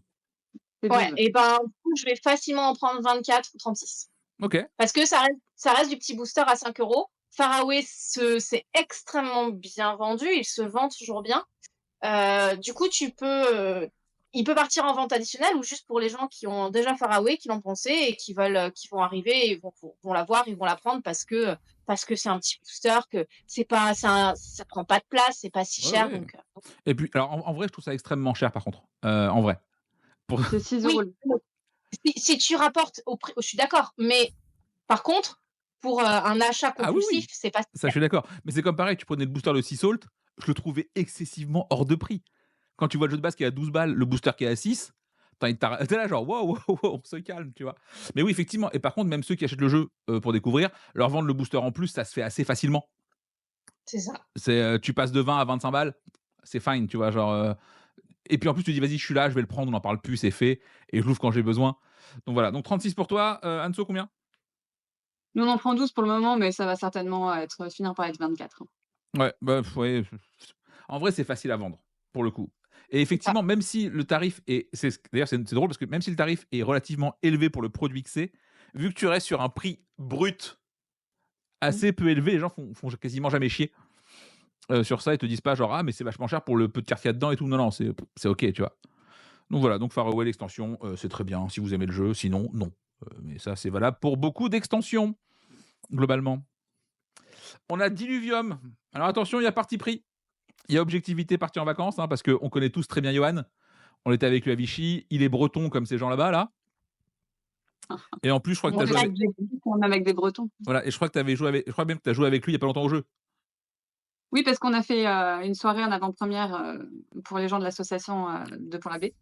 C'est Ouais 12. et ben, du coup, je vais facilement en prendre 24 ou 36. OK. Parce que ça reste du petit booster à 5 €. Faraway, c'est extrêmement bien vendu, il se vend toujours bien. Du coup, il peut partir en vente additionnelle ou juste pour les gens qui ont déjà Faraway, qui l'ont pensé et qui vont arriver et vont la voir, ils vont la prendre parce que c'est un petit booster, que c'est pas ça prend pas de place, c'est pas si Ouais, cher ouais. donc Et puis alors en vrai, je trouve ça extrêmement cher par contre, en vrai. Pour C'est 6 € oui, le si tu rapportes au prix, je suis d'accord, mais par contre, pour, un achat Ah oui, compulsif, oui, c'est pas si ça je cher. suis d'accord. Mais c'est comme pareil, tu prenais le booster de Sea Salt, je le trouvais excessivement hors de prix. Quand tu vois le jeu de base qui est à 12 balles, le booster qui est à 6, tu es là genre: «Waouh, waouh, waouh, on se calme», tu vois? Mais oui, effectivement et par contre, même ceux qui achètent le jeu, pour découvrir, leur vendre le booster en plus, ça se fait assez facilement. C'est ça. Tu passes de 20 à 25 balles, c'est fine, tu vois? Genre, et puis en plus, tu dis: «Vas-y, je suis là, je vais le prendre, on n'en parle plus, c'est fait et je l'ouvre quand j'ai besoin». Donc voilà, donc 36 pour toi, Anso combien? Nous, on en prend 12 pour le moment, mais ça va certainement finir par être 24, hein. Ouais, bah, ouais, en vrai, c'est facile à vendre, pour le coup et C'est ça. effectivement, même si le tarif est d'ailleurs, c'est drôle parce que même si le tarif est relativement élevé pour le produit que c'est, vu que tu restes sur un prix brut Mmh. assez peu élevé, les gens font quasiment jamais chier, sur ça. Ils te disent pas genre: «Ah mais c'est vachement cher pour le peu de cartes qu'il y a dedans et tout». Non, non, c'est OK, tu vois? Donc voilà, donc Far Away l'extension, c'est très bien si vous aimez le jeu, sinon non. Mais ça, c'est valable pour beaucoup d'extensions, globalement. On a Diluvium. Alors attention, il y a parti pris. Il y a objectivité partie en vacances, hein, parce qu'on connaît tous très bien Johan. On était avec lui à Vichy. Il est breton comme ces gens là-bas, là. Et en plus, je crois que tu On as est joué avec. quand même avec des Bretons. Voilà, et je crois que tu avais joué avec. Je crois même que tu as joué avec lui il y a pas longtemps au jeu. Oui, parce qu'on a fait, une soirée en avant-première, pour les gens de l'association, de Pont l'Abbé.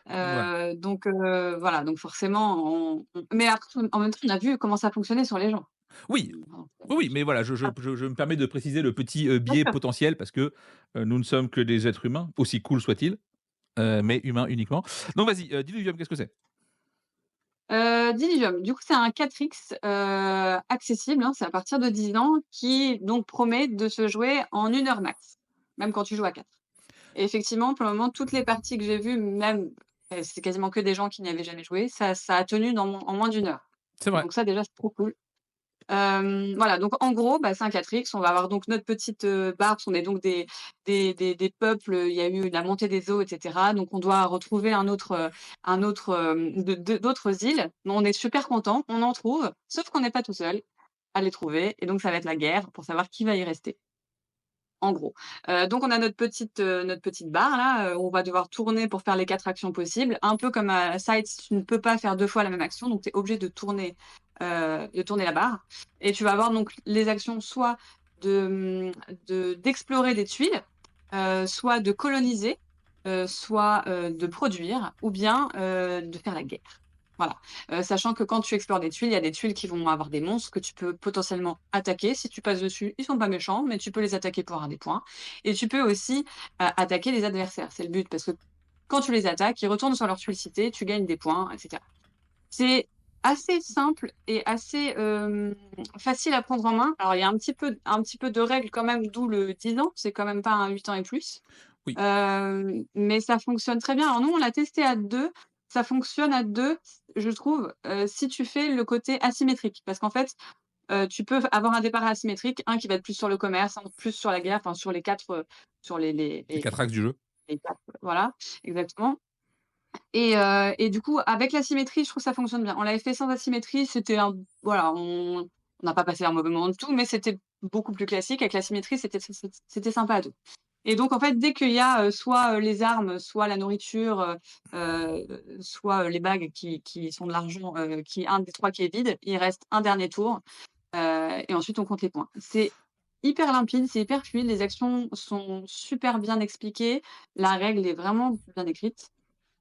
Voilà. Donc voilà, donc forcément mais après en même temps, on a vu comment ça fonctionnait sur les gens. Oui, oui, oui, mais voilà, je me permets de préciser le petit Bien biais sûr. potentiel parce que nous ne sommes que des êtres humains, aussi cool soit-il, mais humains uniquement. Donc vas-y, Diluvium, qu'est-ce que c'est? Diluvium, du coup, c'est un 4X, accessible, hein, c'est à partir de 10 ans, qui donc promet de se jouer en 1 heure max, même quand tu joues à 4. Et effectivement, pour le moment, toutes les parties que j'ai vues, même, c'est quasiment que des gens qui n'y avaient jamais joué, ça a tenu en moins d'1 heure. C'est vrai. Donc ça, déjà, c'est trop cool. Voilà, donc en gros, bah, c'est un 4X. On va avoir donc notre petite, barre, parce qu'on est donc des peuples, il y a eu la montée des eaux et cetera. Donc on doit retrouver un autre, d'autres îles. On est super contents, on en trouve, sauf qu'on n'est pas tout seul à les trouver et donc ça va être la guerre pour savoir qui va y rester, en gros. Donc on a notre petite barre là, on va devoir tourner pour faire les 4 actions possibles. Un peu comme à Sight, tu ne peux pas faire 2 fois la même action, donc tu es obligé de tourner la barre et tu vas avoir donc les actions soit d'explorer des tuiles, soit de coloniser, soit, de produire ou bien, de faire la guerre. Voilà. Sachant que quand tu explores des tuiles, il y a des tuiles qui vont avoir des monstres que tu peux potentiellement attaquer. Si tu passes dessus, ils sont pas méchants, mais tu peux les attaquer pour avoir des points. Et tu peux aussi attaquer les adversaires. C'est le but, parce que quand tu les attaques, ils retournent sur leur tuile citée, tu gagnes des points, etc. C'est assez simple et assez facile à prendre en main. Alors, il y a un petit peu de règles quand même, d'où le 10 ans. C'est quand même pas un 8 ans et plus. Oui. Mais ça fonctionne très bien. Alors nous, on l'a testé à 2. Ça fonctionne à 2, je trouve, si tu fais le côté asymétrique. Parce qu'en fait, tu peux avoir un départ asymétrique, un qui va être plus sur le commerce, un plus sur la guerre, enfin sur les 4, sur Les 4 axes du jeu. les 4, voilà, exactement. Et du coup, avec l'asymétrie, je trouve que ça fonctionne bien. On l'avait fait sans asymétrie, c'était un voilà, on n'a pas passé un mauvais moment du tout, mais c'était beaucoup plus classique. Avec l'asymétrie, c'était sympa à 2. Et donc en fait, dès qu'il y a, soit, les armes, soit la nourriture, soit, les bagues qui sont de l'argent, qui un des 3 qui est vide, il reste un dernier tour, et ensuite on compte les points. C'est hyper limpide, c'est hyper fluide, les actions sont super bien expliquées, la règle est vraiment bien écrite.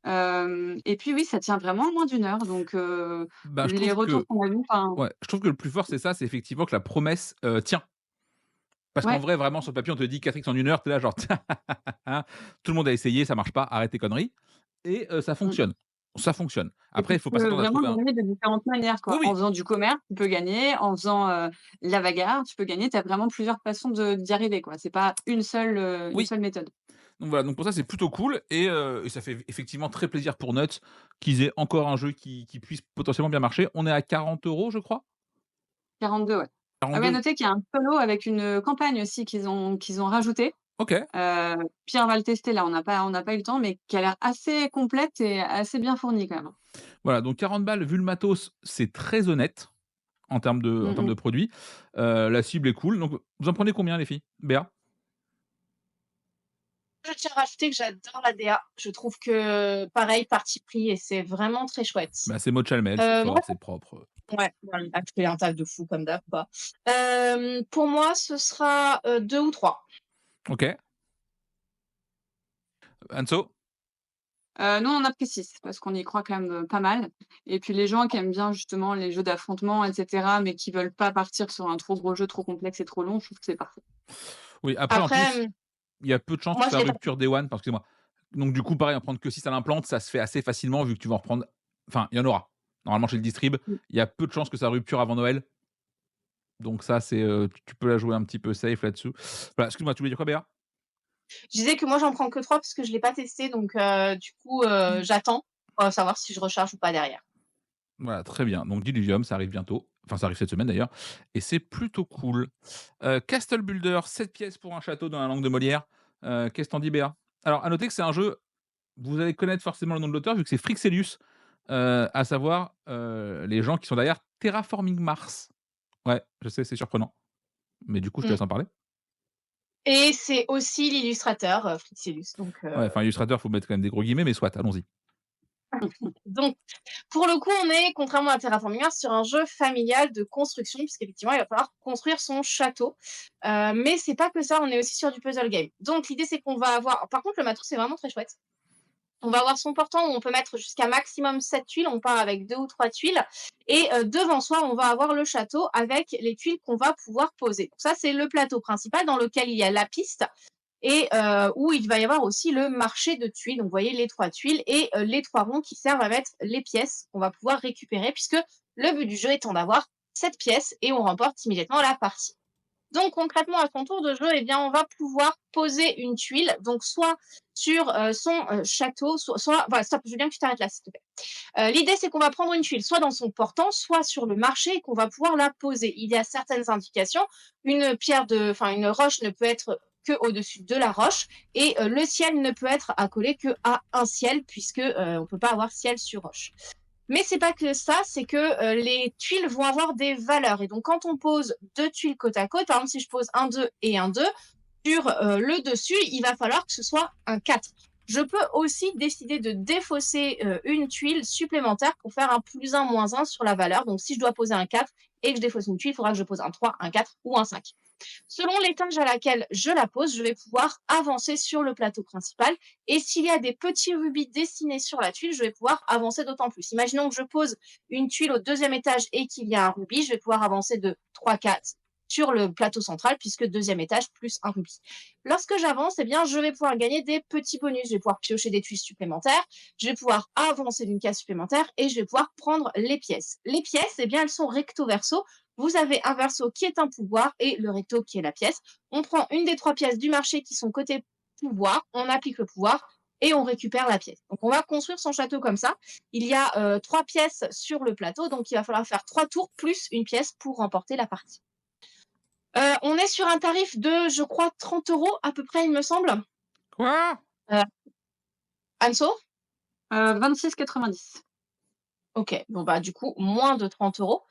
Et puis oui, ça tient vraiment moins d'une heure, donc Bah, je les trouve retours que qu'on a vus, enfin ouais, je trouve que le plus fort, c'est ça, c'est effectivement que la promesse, tient. Parce qu'en ouais, vrai, vraiment, sur le papier, on te dit 4 X en 1 heure, tu es là genre: «Tout le monde a essayé, ça marche pas, arrête tes conneries» et ça mmh. fonctionne. Ça fonctionne. Et Après, tu il faut pas peux s'attendre à vraiment trouver un gagner de différentes manières, oui, quoi. En oui, faisant du commerce, tu peux gagner, en faisant, la bagarre, tu peux gagner. Tu as vraiment plusieurs façons d'y arriver, quoi. C'est pas une oui. seule méthode. Donc voilà, donc pour ça, c'est plutôt cool et ça fait effectivement très plaisir pour Nuts qu'ils aient encore un jeu qui puisse potentiellement bien marcher. On est à 40 €, je crois? 42, ouais. Ah oui, à 42. noter qu'il y a un solo avec une, campagne aussi qu'ils ont rajouté. OK. Pierre va le tester là, on n'a pas eu le temps, mais qui a l'air assez complète et assez bien fournie quand même. Voilà, donc 40 balles, vu le matos, c'est très honnête en Mmh termes mh. de produits. La cible est cool. Donc vous en prenez combien les filles? Béa? Je tiens à rajouter que j'adore la DA. Je trouve que, pareil, parti pris et c'est vraiment très chouette. Bah, c'est mode Chalmel, c'est Moi fort, c'est propre. ouais, voilà, il a fait un taf de fou comme d'hab, quoi. Pour moi, ce sera, 2 ou 3. OK. Anso? Nous, on en a pris 6 parce qu'on y croit quand même, pas mal, et puis les gens qui aiment bien justement les jeux d'affrontement et cetera, mais qui veulent pas partir sur un trop gros jeu, trop complexe et trop long, je trouve que c'est parfait. Oui, après en Après, plus, il y a peu de chances que moi, je ça l'ai pas rupture day one, parce excusez-moi. Donc du coup, pareil, en prendre que 6 à l'implant, ça se fait assez facilement vu que tu vas en reprendre enfin, il y en aura. Normalement chez le distrib, Mmh. il y a peu de chances que ça rupture avant Noël. Donc ça, c'est, tu peux la jouer un petit peu safe là-dessus. Voilà, excuse-moi, tu voulais dire quoi, Béa? je disais que moi, j'en prends que 3 parce que je l'ai pas testé donc du coup, j'attends, savoir si je recharge ou pas derrière. Voilà, très bien. Donc Diluvium, ça arrive bientôt. Enfin, ça arrive cette semaine d'ailleurs et c'est plutôt cool. Castle Builder, 7 pièces pour un château dans la langue de Molière. Qu'est-ce que tu dis, Béa? Alors, à noter que c'est un jeu, vous allez connaître forcément le nom de l'auteur vu que c'est Frixelius, à savoir, les gens qui sont derrière Terraforming Mars. Ouais, je sais, c'est surprenant, mais du coup, je te Mmh, laisse en parler. et c'est aussi l'illustrateur, Frixelius Ouais, enfin, illustrateur, faut mettre quand même des gros guillemets, mais soit, allons-y. donc pour le coup, on est, contrairement à Terraforming Mars, sur un jeu familial de construction puisqu'effectivement, il va falloir construire son château. Mais c'est pas que ça, on est aussi sur du puzzle game. Donc l'idée, c'est qu'on va avoir par contre, le matos, c'est vraiment très chouette. On va avoir son portant où on peut mettre jusqu'à maximum 7 tuiles. On part avec 2 ou 3 tuiles et devant soi, on va avoir le château avec les tuiles qu'on va pouvoir poser. Donc ça, c'est le plateau principal dans lequel il y a la piste et où il va y avoir aussi le marché de tuiles. Donc vous voyez les 3 tuiles et les 3 ronds qui servent à mettre les pièces qu'on va pouvoir récupérer puisque le but du jeu étant d'avoir 7 pièces et on remporte immédiatement la partie. Donc concrètement, à son tour de jeu, eh bien, on va pouvoir poser une tuile, donc soit sur son château, soit voilà, stop, je veux bien que tu t'arrêtes là, s'il te plaît. L'idée, c'est qu'on va prendre une tuile soit dans son portant, soit sur le marché et qu'on va pouvoir la poser. Il y a certaines indications. Une roche ne peut être que au-dessus de la roche et le ciel ne peut être accolé que à un ciel puisque on peut pas avoir ciel sur roche. Mais c'est pas que ça, c'est que les tuiles vont avoir des valeurs. Et donc, quand on pose 2 tuiles côte à côte, par exemple, si je pose un 2 et un 2, sur le dessus, il va falloir que ce soit un 4. Je peux aussi décider de défausser une tuile supplémentaire pour faire un plus 1, moins 1 sur la valeur. Donc, si je dois poser un 4 et que je défausse une tuile, il faudra que je pose un 3, un 4 ou un 5. Selon l'étage à laquelle je la pose, je vais pouvoir avancer sur le plateau principal. Et s'il y a des petits rubis dessinés sur la tuile, je vais pouvoir avancer d'autant plus. Imaginons que je pose une tuile au 2e étage et qu'il y a un rubis, je vais pouvoir avancer de 3-4 sur le plateau central, puisque 2e étage plus un rubis. Lorsque j'avance, eh bien, je vais pouvoir gagner des petits bonus. Je vais pouvoir piocher des tuiles supplémentaires, je vais pouvoir avancer d'une case supplémentaire et je vais pouvoir prendre les pièces. Les pièces, eh bien, elles sont recto-verso. Vous avez un verso qui est un pouvoir et le recto qui est la pièce. On prend une des 3 pièces du marché qui sont côté pouvoir, on applique le pouvoir et on récupère la pièce. Donc, on va construire son château comme ça. Il y a 3 pièces sur le plateau, donc il va falloir faire 3 tours plus une pièce pour remporter la partie. On est sur un tarif de, je crois, 30 € à peu près, il me semble. Quoi? Anso? 26,90. Ok, bon bah du coup, moins de 30 €.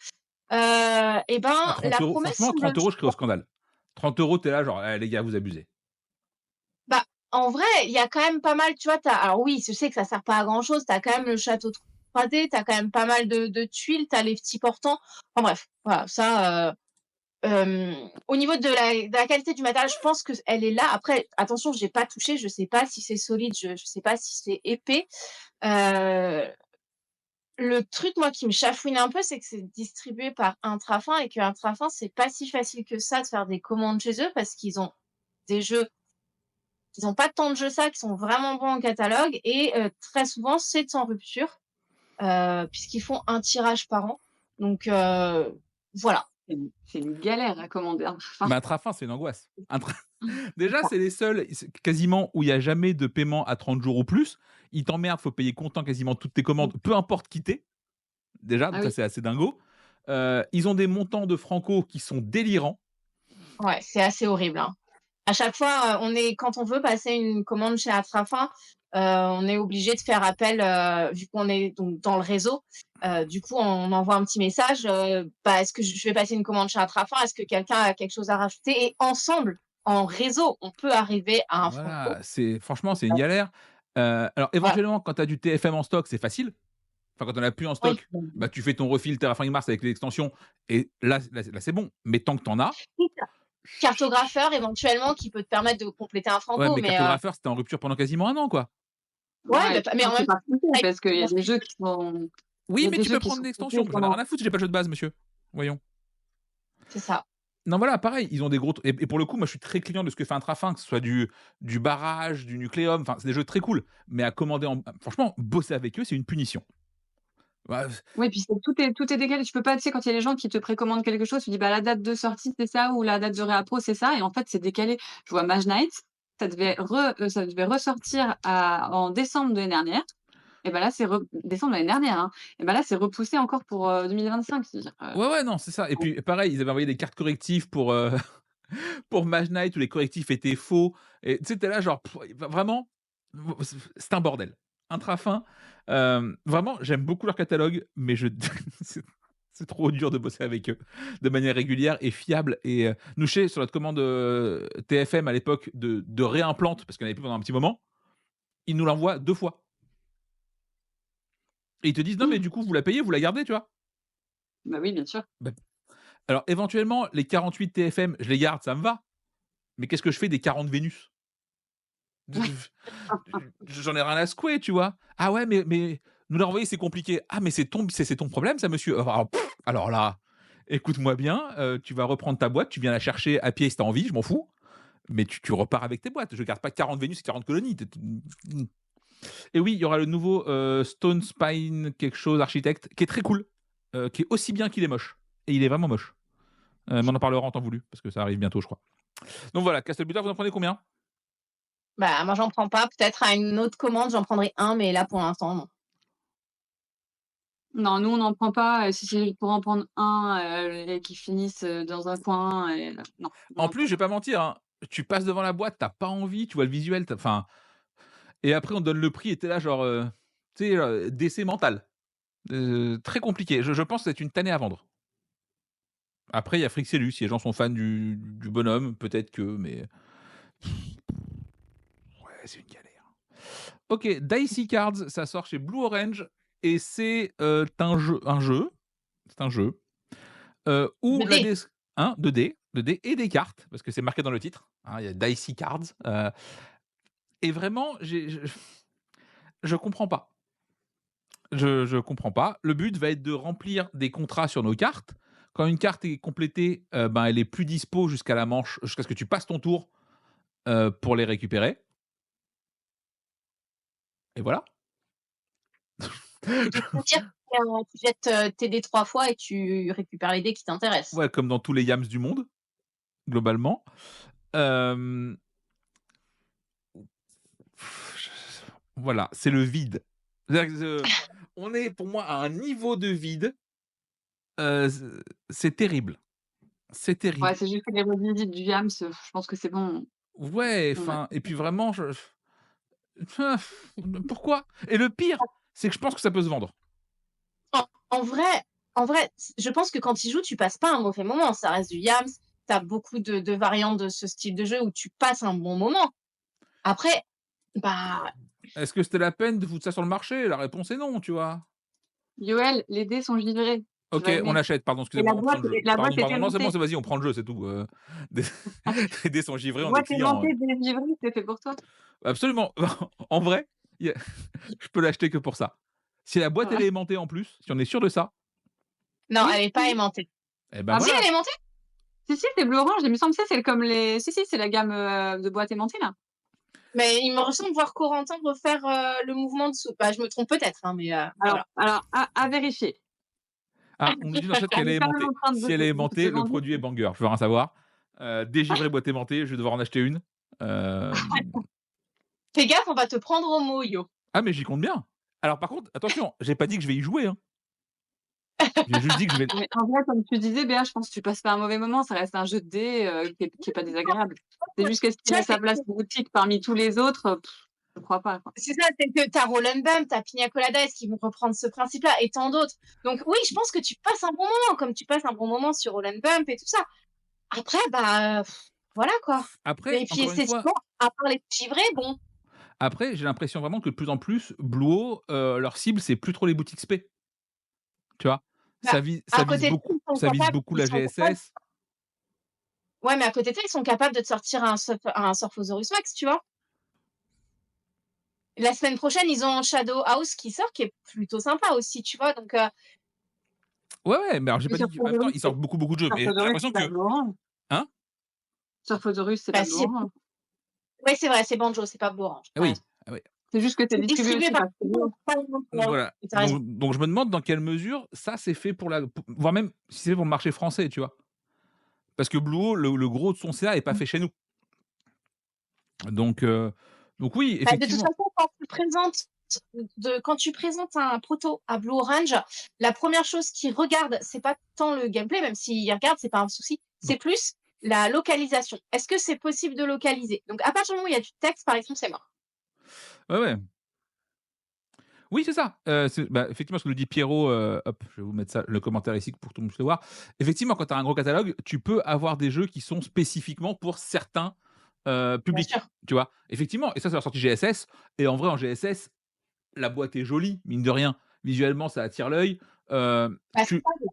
Et Ah, ben, 30 la euros. promesse Franchement, semble 30 € je crie au scandale. 30 €, t'es là, genre, les gars, vous abusez. Bah, en vrai, il y a quand même pas mal, tu vois, alors oui, je sais que ça sert pas à grand-chose, tu as quand même le château 3D, tu as quand même pas mal de tuiles, tu as les petits portants. Enfin bref, voilà, ça, au niveau de la qualité du matériel, je pense qu'elle est là. Après, attention, j'ai pas touché, je sais pas si c'est solide, je sais pas si c'est épais. Heu, le truc, moi, qui me chafouine un peu, c'est que c'est distribué par Intrafin et qu'Intrafin, c'est pas si facile que ça de faire des commandes chez eux parce qu'ils ont des jeux, ils ont pas tant de jeux ça, qui sont vraiment bons en catalogue et très souvent, c'est sans rupture, puisqu'ils font un tirage par an. Donc voilà. C'est une galère à commander. Enfin, Mais Intrafin, c'est une angoisse. c'est Déjà, ça. c'est les seuls, quasiment, où il y a jamais de paiement à 30 jours ou plus. Ils t'emmerdent, faut payer comptant quasiment toutes tes commandes, peu importe qui t'es. Déjà, Ah donc ça, oui. c'est assez dingo. Ils ont des montants de franco qui sont délirants. Ouais, c'est assez horrible, hein. À chaque fois, quand on veut passer une commande chez Intrafin, on est obligé de faire appel, vu qu'on est donc dans le réseau. Du coup, on envoie un petit message, bah, est-ce que je vais passer une commande chez Intrafin? Est-ce que quelqu'un a quelque chose à rajouter? Et ensemble, en réseau, on peut arriver à un franco. Voilà, franchement, c'est une galère. Alors Voilà. éventuellement, quand tu as du TFM en stock, c'est facile. Enfin, quand on a plus en Oui. stock, bah, tu fais ton refil Terraforming Mars avec les extensions et là, c'est bon. Mais tant que tu en as, Cartographeur éventuellement qui peut te permettre de compléter un ouais, franco, mais mais cartographeur, c'était en rupture pendant quasiment 1 an, quoi. ouais, Ouais, et puis mais en c'est même pas compliqué temps, parce qu'il y a des jeux qui sont il y Oui, a mais des tu jeux peux qui prendre sont l'extension. coupés J'en ai rien pendant à foutre, j'ai pas le jeu de base, monsieur. Voyons. c'est ça. Non, voilà, pareil, ils ont des gros et pour le coup, moi, je suis très client de ce que fait Intrafin, que ce soit du barrage, du nucléum, enfin, c'est des jeux très cool. Mais à commander franchement, bosser avec eux, c'est une punition. Bah, oui, puis tout est décalé. Tu peux pas, tu sais, quand il y a les gens qui te précommandent quelque chose, tu dis: «Bah, la date de sortie, c'est ça ou la date de réappro, c'est ça» et en fait, c'est décalé. Je vois Mage Knight, ça devait ressortir en décembre de l'année dernière et bah, là, décembre de l'année dernière, hein et bah, là, c'est repoussé encore pour, 2025. C'est-à-dire, ouais, ouais, non, c'est ça. Et puis pareil, ils avaient envoyé des cartes correctives pour, pour Mage Knight où les correctifs étaient faux et tu sais, tu là genre vraiment, c'est un bordel. Intrafin, vraiment, j'aime beaucoup leur catalogue, mais c'est c'est trop dur de bosser avec eux de manière régulière et fiable et nous chez sur notre commande, TFM à l'époque de réimplante, parce qu'on avait plus pendant un petit moment, ils nous l'envoient 2 fois et ils te disent: «Non, mais du coup, vous la payez, vous la gardez», tu vois? bah, oui, bien sûr. Bah, alors éventuellement, les 48 TFM, je les garde, ça me va, mais qu'est-ce que je fais des 40 Vénus? J'en ai rien à secouer, tu vois? «Ah ouais, mais nous l'a envoyé, c'est compliqué». «Ah mais c'est ton problème ça monsieur». Alors là, écoute-moi bien, tu vas reprendre ta boîte, tu viens la chercher à pied si tu as envie, je m'en fous, mais tu repars avec tes boîtes. Je garde pas 40 Vénus et 40 colonies. Et oui, il y aura le nouveau, Stone Spine quelque chose architecte qui est très cool, qui est aussi bien qu'il est moche et il est vraiment moche. Mais on en parlera en temps voulu parce que ça arrive bientôt, je crois. Donc voilà, Castelbutter, vous en prenez combien? Bah, moi, j'en prends pas. Peut-être à une autre commande, j'en prendrai un, mais là, pour l'instant, non. Non, nous, on n'en prend pas, si c'est pour en prendre un, et qu'ils finissent, dans un coin et non, on En n'en plus, prend je vais pas. pas mentir, hein, tu passes devant la boîte, tu as pas envie, tu vois le visuel, enfin et après on te donne le prix et tu es là genre, tu sais, décès mental. Très compliqué. Je pense que c'est une tannée à vendre. Après il y a Frixellus, si les gens sont fans du bonhomme, peut-être que mais ouais, c'est une galère. OK, Dicey Cards, ça sort chez Blue Orange et c'est, c'est un jeu, où la 2D. des hein, 2D, de dés et des cartes, parce que c'est marqué dans le titre, hein, il y a Dicey Cards, et vraiment, je comprends pas. Je comprends pas. Le but va être de remplir des contrats sur nos cartes. Quand une carte est complétée, ben, elle est plus dispo jusqu'à la manche jusqu'à ce que tu passes ton tour, pour les récupérer et voilà. C'est-à-dire que tu jettes tes dés 3 fois et tu récupères les dés qui t'intéressent. Ouais, comme dans tous les yams du monde, globalement. Hem, voilà, c'est le vide. C'est-à-dire que on est pour moi à un niveau de vide, c c'est terrible. C'est Ouais, terrible. c'est juste que les revisites du Yams, je pense que c'est bon. Ouais, Ouais. enfin et puis vraiment pourquoi? Et le pire, c'est que je pense que ça peut se vendre. En vrai je pense que quand tu joues, tu passes pas un mauvais moment. Ça reste du Yams, tu as beaucoup de variantes de ce style de jeu où tu passes un bon moment. Après, bah, Est-ce que c'était la peine de foutre ça sur le marché? La réponse est non, tu vois? Yoel, les dés sont givrés. Tu OK, vas on aimer. achète, pardon, Et la excusez-moi, on prend boîte le jeu. la boîte Pardon, est pardon, non, c'est bon, aimantée. c'est vas-y, on prend le jeu, c'est tout, des les dés sont givrés, on est Boîte clients, aimantée, dégivrée, c'est fait pour toi. absolument. En vrai, il y a je peux l'acheter que pour ça. Si la boîte, elle Ouais. est aimantée en plus, si on est sûr de ça, non, Oui, elle est pas oui. aimantée. eh ben Ah Si, bon? elle voilà. est aimantée? Si, c'est bleu orange, il me semble, tu sais, c'est comme les si, c'est la gamme, de boîtes aimantées, là. Mais il me semble voir Corentin refaire, le mouvement dessous. Bah, je me trompe peut-être, hein, mais voilà. Alors à vérifier. Ah, on me dit dans le chat qu'elle On est est quand même aimantée. en train Si elle est de se aimantée, le venger. produit est banger, je veux rien savoir. Dégivrée boîte aimantée, je vais devoir en acheter une. Hem, Fais gaffe, on va te prendre au mot, Yo. ah mais j'y compte bien. Alors par contre, attention, j'ai pas dit que je vais y jouer, hein. J'ai juste dit que je vais Mais en vrai, comme tu disais, Béa, je pense que tu passes pas un mauvais moment, ça reste un jeu de dés, qui est pas désagréable. C'est juste qu'est-ce Tu qu'il a vois, sa place en boutique parmi tous les autres, je crois pas, quoi. c'est ça, c'est que tu as Roll and Bump, tu as Pina Colada qui vont reprendre ce principe-là et tant d'autres. Donc oui, je pense que tu passes un bon moment, comme tu passes un bon moment sur Roll and Bump et tout ça. Après, bah, voilà quoi. après, Et puis encore une fois, esthétiquement, à part les givrés, bon, après j'ai l'impression vraiment que de plus en plus, Bluo, leur cible, c'est plus trop les boutiques spé, tu vois? bah, Ça à vise côté de ça, beaucoup ça vise beaucoup la ils sont capables GSS. ouais, mais à côté de ça, ils sont capables de te sortir un Surfosaurus Max, tu vois? La semaine prochaine, ils ont Shadow House qui sort, qui est plutôt sympa aussi, tu vois? Donc Ouais, ouais, mais alors j'ai Mais pas dit que en même temps, ils sortent beaucoup de jeux, mais j'ai Surfosaurus, l'impression c'est pas que bleu orange. hein? Surfosaurus, c'est bah, pas bleu si orange. ouais, c'est vrai, c'est Banjo, c'est pas Blue Orange, Ah tu oui, raison. ah oui. C'est juste que c'est C'est distribué distribué aussi par par Studio. Voilà. tu as raison. Donc je me demande dans quelle mesure ça c'est fait pour voire même si c'est pour le marché français, tu vois? Parce que Bluo, le gros de son CA est pas fait chez nous. Donc heu, donc oui, Bah, de toute effectivement. façon, quand tu présentes un proto à Blue Orange, la première chose qu'ils regardent, c'est pas tant le gameplay, même s'ils regardent, c'est pas un souci, Non. c'est plus la localisation. Est-ce que c'est possible de localiser? Donc à partir du moment où il y a du texte, par exemple, c'est mort. Ouais, ouais. Oui, c'est ça. Bah, effectivement, ce que nous dit Pierrot, hop, je vais vous mettre ça, le commentaire ici pour que tout le monde puisse le voir. Effectivement, quand tu as un gros catalogue, tu peux avoir des jeux qui sont spécifiquement pour certains, Bien publics, sûr. tu vois? Effectivement et ça, c'est la sortie GSS et en vrai, en GSS, la boîte est jolie, mine de rien. Visuellement, ça attire l'œil. Bah, c'est Tu ça.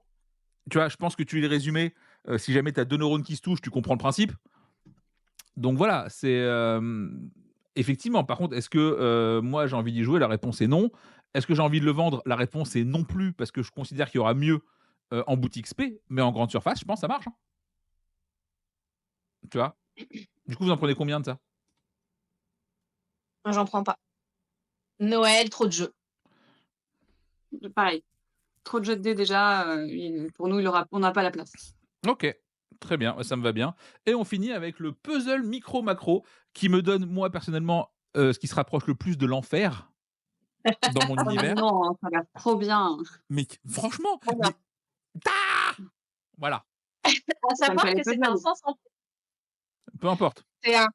tu vois, je pense que tu les résumé, si jamais tu as 2 neurones qui se touchent, tu comprends le principe. Donc voilà, c'est, effectivement, par contre, est-ce que, moi, j'ai envie d'y jouer? La réponse est non. Est-ce que j'ai envie de le vendre? La réponse est non plus, parce que je considère qu'il y aura mieux, en boutique spé, mais en grande surface, je pense ça marche, hein. Tu vois? Du coup, vous en prenez combien de ça? Moi, j'en prends pas. Noël, trop de jeux. Pareil, trop de jeux de dés déjà, pour nous, on n'a pas la place. OK, très bien, ça me va bien et on finit avec le puzzle micro macro qui me donne, moi, personnellement, ce qui se rapproche le plus de l'enfer dans mon Oh univers. non, ça a l'air trop bien. Mais franchement, Voilà. mais ah! Voilà, À Ça me savoir fait les que c'est un puzzles. 500 peu importe. c'est un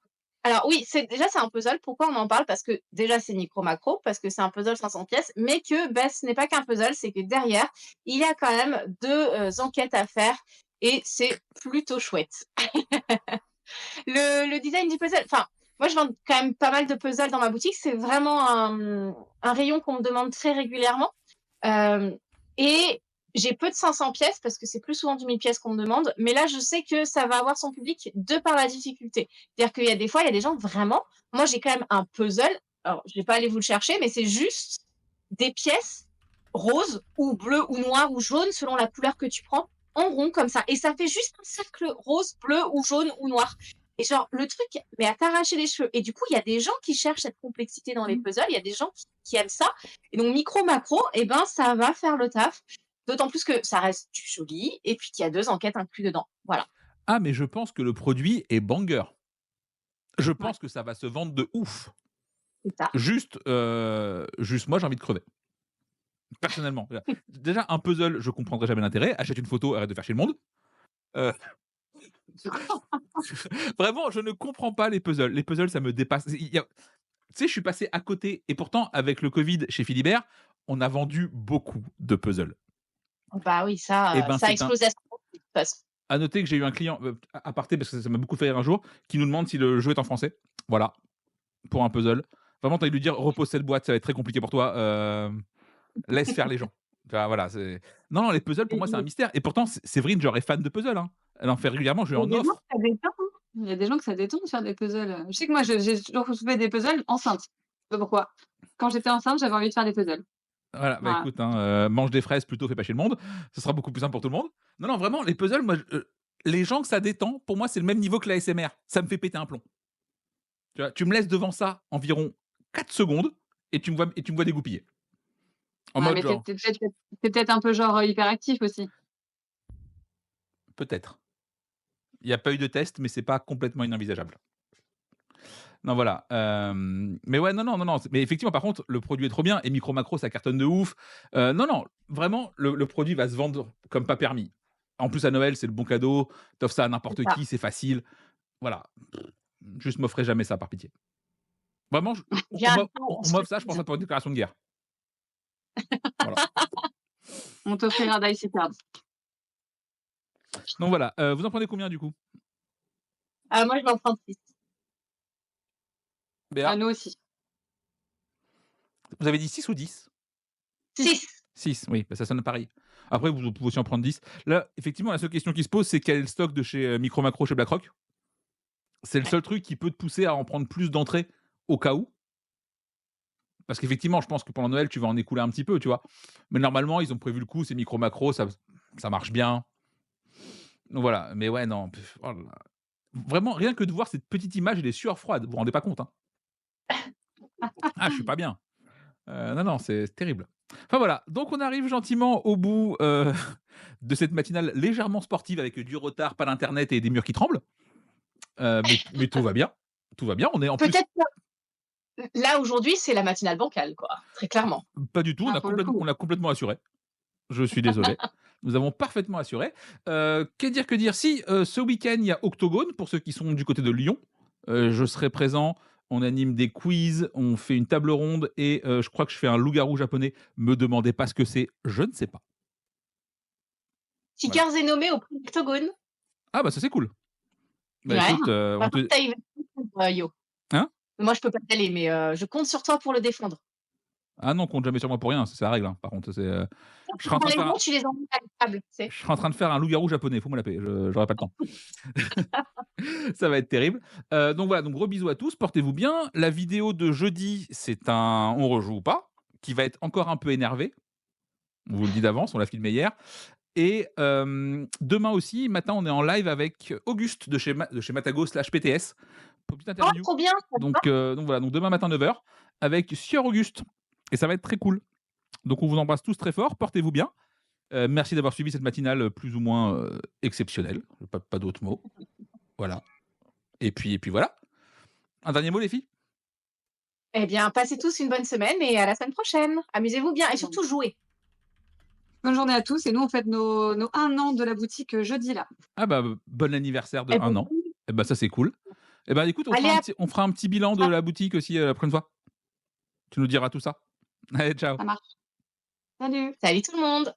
alors oui, c'est un puzzle. Pourquoi on en parle? Parce que déjà, c'est micro macro, parce que c'est un puzzle 500 pièces, mais que, bah, ce n'est pas qu'un puzzle, c'est que derrière, il y a quand même 2 enquêtes à faire et c'est plutôt chouette. Le design du puzzle enfin, moi, je vends quand même pas mal de puzzles dans ma boutique. C'est vraiment un rayon qu'on me demande très régulièrement, hem et j'ai peu de 500 pièces parce que c'est plus souvent du 1000 pièces qu'on me demande, mais là, je sais que ça va avoir son public de par la difficulté. C'est-à-dire qu'il y a des fois, il y a des gens vraiment moi, j'ai quand même un puzzle, alors je vais pas aller vous le chercher, mais c'est juste des pièces roses ou bleues ou noires ou jaunes selon la couleur que tu prends, en rond comme ça et ça fait juste un cercle rose, bleu ou jaune ou noir et genre le truc mais à t'arracher les cheveux et du coup, il y a des gens qui cherchent cette complexité dans les Mmh. puzzles, il y a des gens qui aiment ça et donc micro macro et ben, ça va faire le taf. D'autant plus que ça reste du joli et puis qu'il y a 2 enquêtes inclus dedans. Voilà, Ah, mais je pense que le produit est banger. Je Ouais. pense que ça va se vendre de ouf. c'est ça. Juste moi, j'ai envie de crever. Personnellement. Déjà, un puzzle, je comprendrais jamais l'intérêt. Achète une photo, arrête de faire chier le monde. Heu, vraiment, je ne comprends pas les puzzles. Les puzzles, ça me dépasse. Tu sais, je suis passé à côté et pourtant, avec le covid chez Philibert, on a vendu beaucoup de puzzles. Bah oui, Et ça, ben, ça a c'est un explosé à ce moment de toute façon. à noter que j'ai eu un client, aparté parce que ça m'a beaucoup fait rire un jour, qui nous demande si le jeu est en français. Voilà, pour un puzzle. Vraiment, tu as envie de lui dire: «Repose cette boîte, ça va être très compliqué pour toi, laisse faire les gens». Enfin, voilà, c'est non, non, les puzzles pour Et moi, c'est un mystère et pourtant Séverine, genre, est fan de puzzles, hein. Elle en fait régulièrement, je lui il y a en des gens offre. que ça détend, hein. Il y a des gens que ça détend de faire des puzzles, Je sais que moi, j'ai toujours fait des puzzles enceinte. Je sais pas pourquoi. Quand j'étais enceinte, j'avais envie de faire des puzzles. Voilà, bah, Voilà. écoute, hein, mange des fraises plutôt, fais pas chier le monde. Ce sera beaucoup plus simple pour tout le monde. Non, non, vraiment, les puzzles, moi, les gens que ça détend, pour moi, c'est le même niveau que l'ASMR. Ça me fait péter un plomb. Tu vois? Tu me laisses devant ça environ 4 secondes et tu me vois dégoupiller. En Ouais, mode mais tu genre: peut-être un peu genre, hyperactif aussi. «Peut-être». Il y a pas eu de test, mais c'est pas complètement inenvisageable. Non, voilà, mais ouais, non, non, non, non, mais effectivement, par contre, le produit est trop bien et Micro Macro, ça cartonne de ouf. Non, non, vraiment, le produit va se vendre comme pas permis. En plus, à Noël, c'est le bon cadeau, tu ça à C'est n'importe ça. qui, c'est facile. Voilà, juste m'offrez jamais ça par pitié. Vraiment, je Viens, on m'offre ça, je prends ça pour une déclaration de guerre. Voilà. On t'offrira Dicey Cards. Donc voilà, vous en prenez combien du coup? moi je vais en prendre 6. Ah, Béa? nous aussi. Vous avez dit 6 ou 10? 6. 6, oui, bah, ça sonne pareil. Après, vous pouvez aussi en prendre 10. Là, effectivement, la seule question qui se pose, c'est quel est le stock de chez, Micro Macro chez BlackRock? C'est le Ouais. seul truc qui peut te pousser à en prendre plus d'entrées au cas où. Parce qu'effectivement, je pense que pendant Noël, tu vas en écouler un petit peu, tu vois? Mais normalement, ils ont prévu le coup, c'est Micro Macro, ça marche bien. Donc voilà, mais ouais, non, oh là là. Vraiment, rien que de voir cette petite image, j'ai des sueurs froides, vous vous rendez pas compte, hein? Ah, je suis pas bien. Non, non, c'est terrible. Enfin voilà, donc on arrive gentiment au bout, de cette matinale légèrement sportive avec du retard, pas d'internet et des murs qui tremblent. Mais tout va bien. On est en plus Peut-être que là aujourd'hui, c'est la matinale bancale quoi, très clairement. pas du tout, Ah, pour le coup. on a complètement assuré. Je suis désolé. Nous avons parfaitement assuré. Que dire? Si, ce week-end, il y a Octogone pour ceux qui sont du côté de Lyon. Je serai présent, on anime des quiz, on fait une table ronde et je crois que je fais un loup-garou japonais. Me demandez pas ce que c'est, je ne sais pas. Voilà. Seekers est nommé au prix Octogone. Ah bah ça, c'est cool. Bah Ouais. écoute, on Par contre, te tu Yo. hein? Moi je peux pas y aller, mais je compte sur toi pour le défendre. Ah non, compte jamais sur moi pour rien, c'est la règle, hein. Par contre, je serai en Dans train de les faire un ronds, tu les emmènes à la table, tu sais? je serai en train de faire un loup-garou japonais, faut me la payer, j'aurai pas le temps. Ça va être terrible. Donc voilà, donc gros bisous à tous, portez-vous bien. La vidéo de jeudi, c'est un on rejoue ou pas, qui va être encore un peu énervé. On vous le dit d'avance, on l'a filmé hier. Et demain aussi, matin, on est en live avec Auguste de chez Matago/PTS pour une petite Oh interview. trop bien, ça me va. Donc voilà, donc demain matin 9h avec Sieur Auguste et ça va être très cool. Donc on vous embrasse tous très fort, portez-vous bien. Merci d'avoir suivi cette matinale, plus ou moins, exceptionnelle, pas d'autres mots. Voilà. Et puis voilà. Un dernier mot les filles? Eh bien, passez tous une bonne semaine et à la semaine prochaine. Amusez-vous bien et Bon. surtout jouez. Bonne journée à tous et nous, on fête nos 1 an de la boutique, jeudi là. Ah bah, bon anniversaire de Eh 1 ben, an. Et bah, ça c'est cool. Et bah, écoute, allez à on fera un petit bilan de la boutique aussi, la prochaine fois. Tu nous diras tout ça. Allez, ciao. Ça marche. Salut! salut tout le monde.